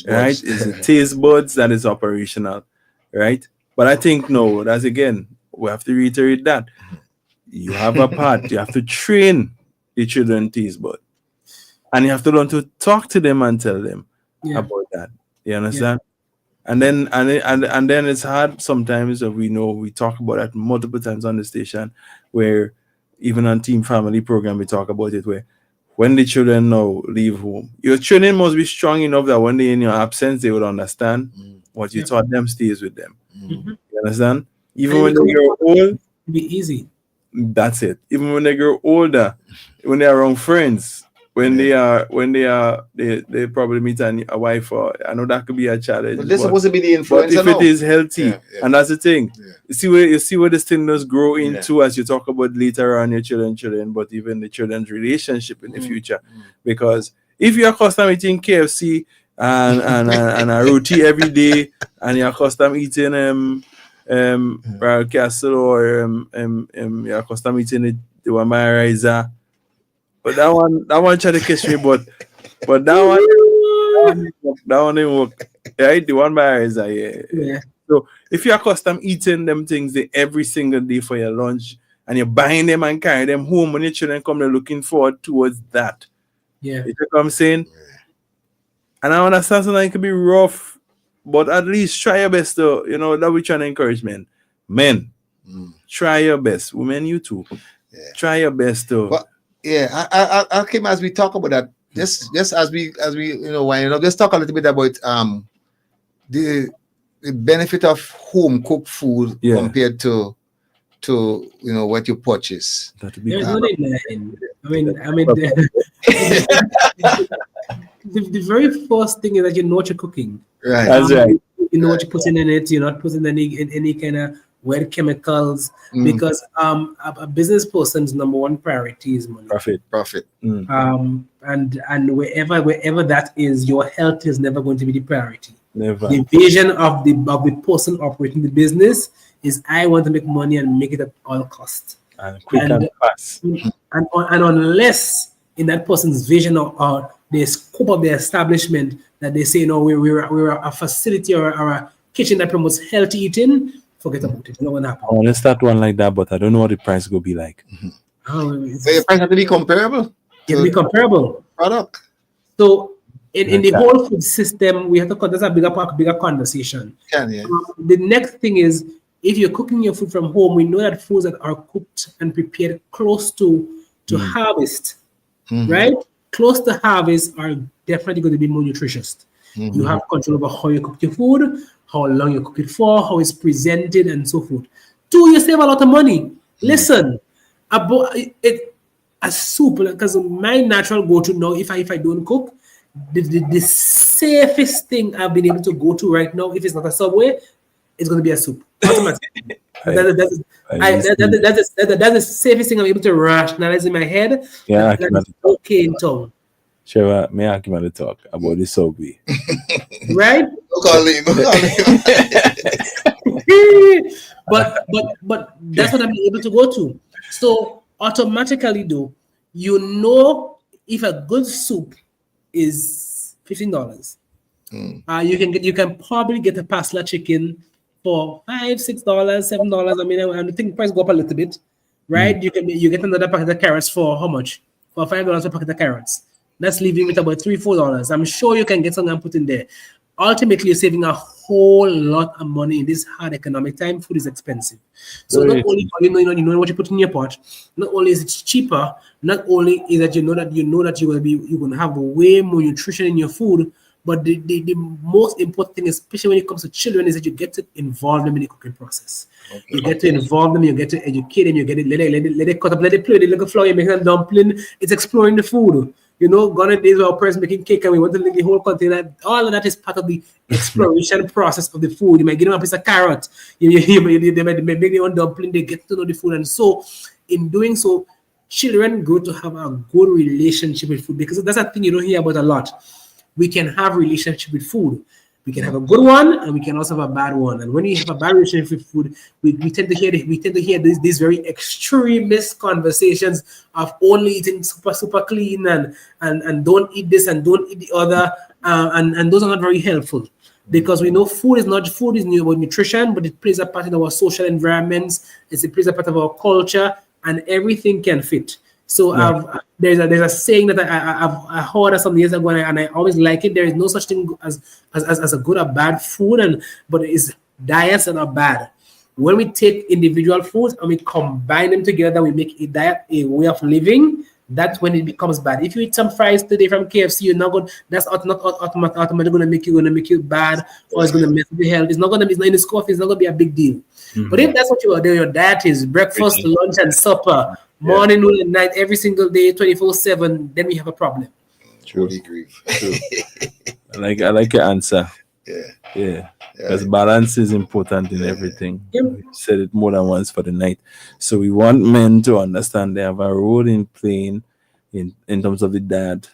Right? It's the taste buds that is operational. Right? But I think no, that's again, we have to reiterate that. You have a part. You have to train the children taste bud. And you have to learn to talk to them and tell them about that. You understand? And then it's hard sometimes. We talk about that multiple times on the station, where even on Team Family program we talk about it, where when the children now leave home, your training must be strong enough that when they're in your absence, they would understand what you taught them stays with them. You understand? Even when they grow old, it'll be easy. That's it. Even when they grow older, when they're around friends. When they probably meet a wife, or I know that could be a challenge. But this supposed to be the influence. But if it is healthy, and that's the thing, you see where this thing does grow into as you talk about later on your children, but even the children's relationship in the future. Because if you're accustomed eating KFC and a roti every day, and you're accustomed eating Royal Castle, or you're accustomed eating the one by Riza. But that one tried to catch me, but that one didn't work. Right? The one by is So if you're accustomed eating them things every single day for your lunch, and you're buying them and carrying them home, when your children come, they're looking forward towards that. Yeah. You know what I'm saying? And I understand sometimes it can be rough, but at least try your best to, that we trying to encourage men. Men, try your best. Women, you too. Try your best to. But, I came as we talk about that. Just as we wind up, let's talk a little bit about the benefit of home cooked food compared to what you purchase. There's no denying. I mean, the very first thing is that you know what you're cooking. Right. That's right. You know what you're putting in it. You're not putting any kind of weird chemicals, because a business person's number one priority is money. Profit. And wherever that is, your health is never going to be the priority. Never. The vision of the person operating the business is, I want to make money and make it at all costs. And quick and fast. And unless in that person's vision or the scope of the establishment that they say, no, we're a facility or a kitchen that promotes healthy eating, forget about it. It's not going to happen. I want to start one like that, but I don't know what the price will be like. So your price has to be comparable. It will be comparable. Product. So in the whole food system, we have to that's a bigger conversation. The next thing is, if you're cooking your food from home, we know that foods that are cooked and prepared close to harvest, right? Close to harvest are definitely going to be more nutritious. You have control over how you cook your food, how long you cook it for, how it's presented, and so forth. Two, you save a lot of money. Listen, about it, a soup, because my natural go-to now, if I don't cook, the safest thing I've been able to go to right now, if it's not a Subway, it's going to be a soup. Automatically. That's the safest thing I'm able to rationalize in my head. Yeah, that's okay in town. Trevor, may I come and talk about the subway? Right? Go call him. but that's what I'm able to go to. So automatically, though, you know if a good soup is $15, you can probably get a pasla chicken for $5, $6, $7. I mean, I think the price go up a little bit, right? You get another packet of carrots for how much? For $5 a packet of carrots. That's leaving with about $3, $4. I'm sure you can get something and put in there. Ultimately, you're saving a whole lot of money in this hard economic time. Food is expensive. So not only you know what you put in your pot, not only is it cheaper, not only is that you know that you're gonna have way more nutrition in your food, but the most important thing, especially when it comes to children, is that you get to involve them in the cooking process. Okay. You get to involve them, you get to educate them, you get it, let it cut up, let it play, they look at flour, you make a dumpling, it's exploring the food. You know, gone are days where our parents making cake and we want to lick the whole container. All of that is part of the exploration process of the food. You might give them a piece of carrot. They might make their own dumpling. They get to know the food. And so, in doing so, children grow to have a good relationship with food. Because that's a thing you don't hear about a lot. We can have relationship with food. We can have a good one, and we can also have a bad one. And when we have a bad relationship with food, we tend to hear these very extremist conversations of only eating super clean and don't eat this and don't eat the other, and those are not very helpful, because we know food is about nutrition, but it plays a part in our social environments. It plays a part of our culture, and everything can fit. So there's a saying that I heard some years ago, and I always like it. There is no such thing as a good or bad food, but it's diets that are bad. When we take individual foods and we combine them together, we make a diet a way of living. That's when it becomes bad. If you eat some fries today from KFC, you're not good. That's not automatically going to make you bad, or it's going to mess with your health. It's not going to be in the score. It's not going to be a big deal. Mm-hmm. But if that's what you are doing, your diet is breakfast, lunch, and supper, morning, noon, and night, every single day, 24/7, then we have a problem. Truly agree. True. I like your answer. Yeah. Because balance is important in everything. Yep. We said it more than once for the night. So we want men to understand they have a role in playing in terms of the diet,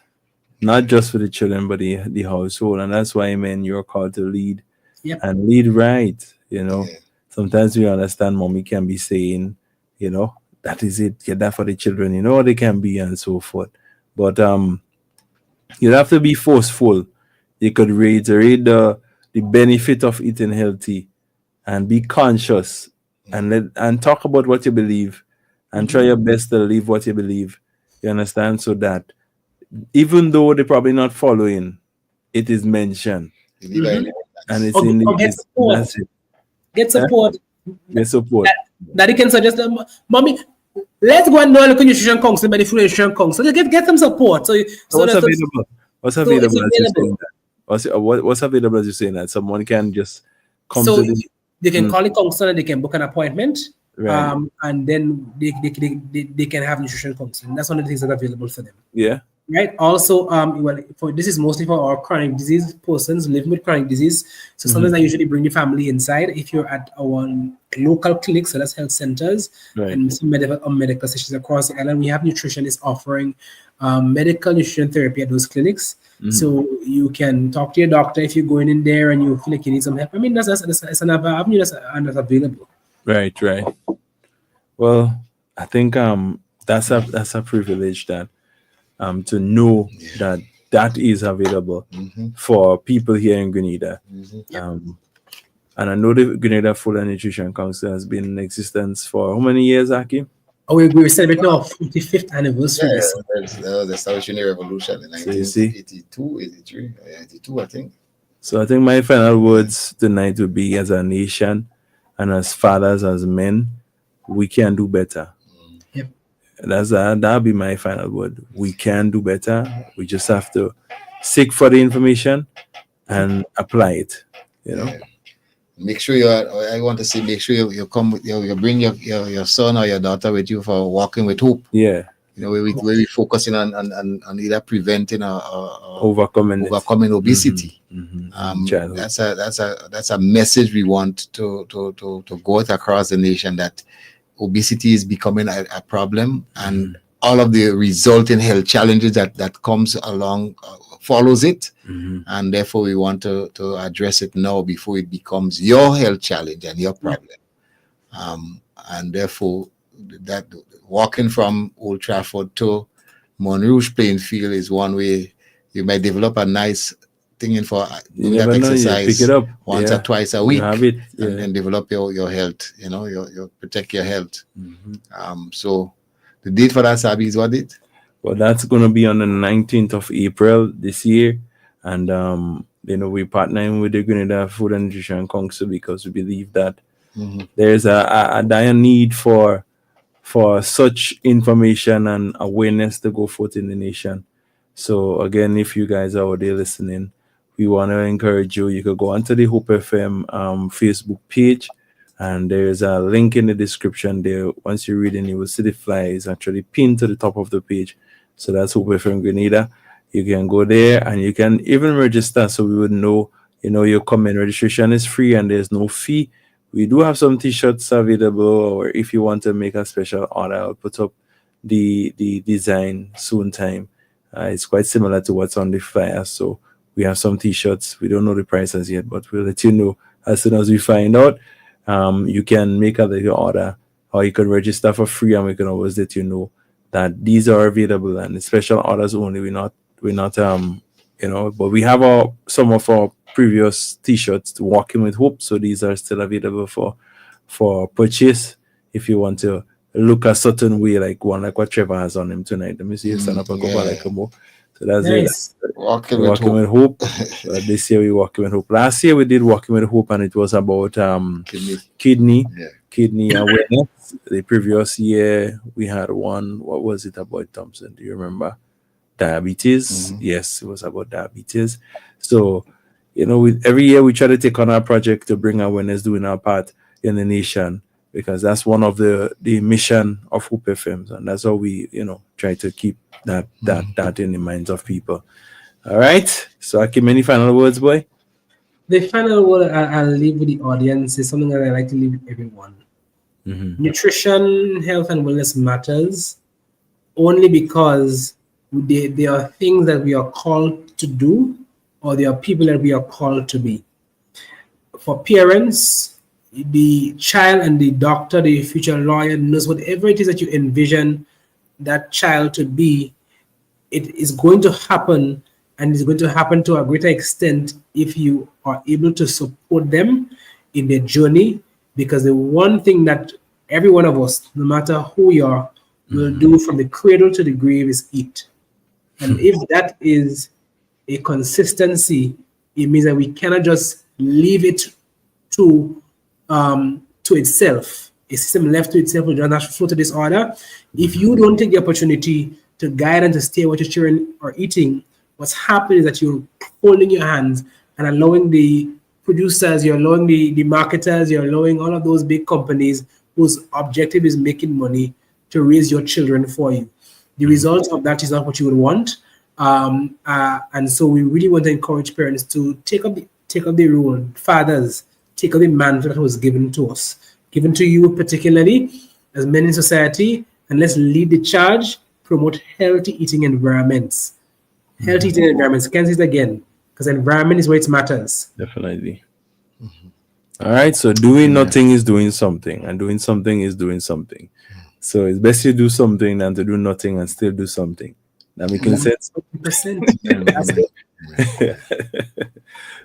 not just for the children, but the household. And that's why, men, you're called to lead and lead right. You know, sometimes we understand mommy can be saying, you know, that is it, get that for the children, you know, they can be and so forth. But you have to be forceful. You could reiterate the benefit of eating healthy and be conscious and talk about what you believe and try your best to live what you believe. You understand? So that even though they're probably not following, it is mentioned. Mm-hmm. And it's in the get support. That's it. Get support. Get support. That you can suggest them, mommy, let's go and do a local nutrition council by the Food Nutrition Council. Get some support. So what's available? What's available? What's available as you're saying that someone can just come to the... They can call the council and they can book an appointment, right. And then they can have nutrition counseling. That's one of the things that are available for them. Yeah. Right. Also, this is mostly for our chronic disease persons living with chronic disease. So sometimes I usually bring the family inside. If you're at our local clinics, so that's health centers, and some medical sessions across the island, we have nutritionists offering medical nutrition therapy at those clinics. Mm-hmm. So you can talk to your doctor if you're going in there and you feel like you need some help. I mean, that's another avenue that's available. Right. Well, I think that's a privilege that to know that is available for people here in Grenada. Mm-hmm. And I know the Grenada Food and Nutrition Council has been in existence for how many years, Aki? Oh, we're celebrating our 55th anniversary. The South Union Revolution in 1982, 83, 82, I think. So I think my final words tonight would be, as a nation and as fathers, as men, we can do better. Yep. That'll be my final word. We can do better. We just have to seek for the information and apply it. You know. Yeah. Make sure make sure you come with you bring your son or your daughter with you for Walking with Hope. Yeah. You know, where we focusing on either preventing or overcoming obesity. Mm-hmm. That's a message we want to go out across the nation, that obesity is becoming a problem, and all of the resulting health challenges that comes along follows it. And therefore we want to address it now before it becomes your health challenge and your problem. And therefore that walking from Old Trafford to Montrouge playing field is one way you might develop a nice thing in for You that never know, you exercise pick it up. once Yeah. or twice a You week have it. and develop your health, your protect your health. So the date for that, Sabi, is what date? Well, that's going to be on the 19th of April this year. And, we're partnering with the Grenada Food and Nutrition Council because we believe that there's a dire need for such information and awareness to go forth in the nation. So, again, if you guys are out there listening, we want to encourage you. You could go onto the Hope FM Facebook page, and there's a link in the description there. Once you read it, you will see the flyer is actually pinned to the top of the page. So that's Hope FM Grenada. You can go there and you can even register so we would know, your comment. Registration is free and there's no fee. We do have some t-shirts available, or if you want to make a special order, I'll put up the design soon time. It's quite similar to what's on the flyer. So we have some t-shirts. We don't know the prices yet, but we'll let you know as soon as we find out. You can make a little order, or you can register for free, and we can always let you know that these are available and the special orders only. We're not but we have some of our previous t-shirts, Walking with Hope, so these are still available for purchase if you want to look a certain way, like what Trevor has on him tonight. Let me see you stand up and go back like a more. So that's Nice. it. Walking Walking with Hope. This year we Walking with Hope. Last year we did Walking with Hope, and it was about kidney awareness. The previous year we had one. What was it about, Thompson? Do you remember? Diabetes. Yes, it was about diabetes. So, every year we try to take on our project to bring awareness, doing our part in the nation, because that's one of the mission of Hope FM, and that's how we try to keep that in the minds of people. All right. So, Akim, any final words, boy? The final word I'll leave with the audience is something that I like to leave with everyone. Nutrition, health, and wellness matters only because there are things that we are called to do, or there are people that we are called to be. For parents, the child and the doctor, the future lawyer, nurse, whatever it is that you envision that child to be, it is going to happen, and it's going to happen to a greater extent if you are able to support them in their journey. Because the one thing that every one of us, no matter who you are, will do from the cradle to the grave is eat. And if that is a consistency, it means that we cannot just leave it to itself. A system left to itself will not flow to disorder. If you don't take the opportunity to guide and to steer what your children are eating, what's happening is that you're holding your hands and allowing the producers, you're allowing the marketers, you're allowing all of those big companies whose objective is making money to raise your children for you. The result of that is not what you would want. And so we really want to encourage parents to take up the role. Fathers, take up the mantle that was given to us, given to you particularly as men in society, and let's lead the charge, promote healthy eating environments. Healthy eating environments. Can't say it again, because environment is where it matters. Definitely. All right. So doing nothing is doing something, and doing something is doing something. So it's best to do something than to do nothing and still do something. That making sense? 100%.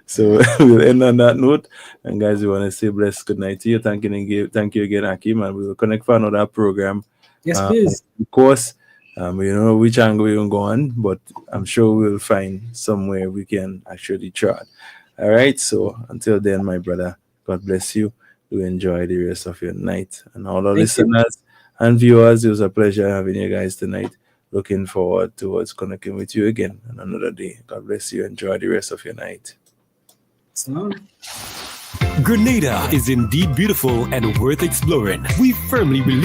So we'll end on that note. And guys, we want to say blessed good night to you. Thank you again, Akim, and we will connect for another program. Yes, please. Of course, we don't know which angle we're going to go on, but I'm sure we'll find somewhere we can actually trot. All right. So until then, my brother, God bless you. Do enjoy the rest of your night. And all our listeners and viewers, it was a pleasure having you guys tonight. Looking forward towards connecting with you again on another day. God bless you. Enjoy the rest of your night. So Grenada is indeed beautiful and worth exploring. We firmly believe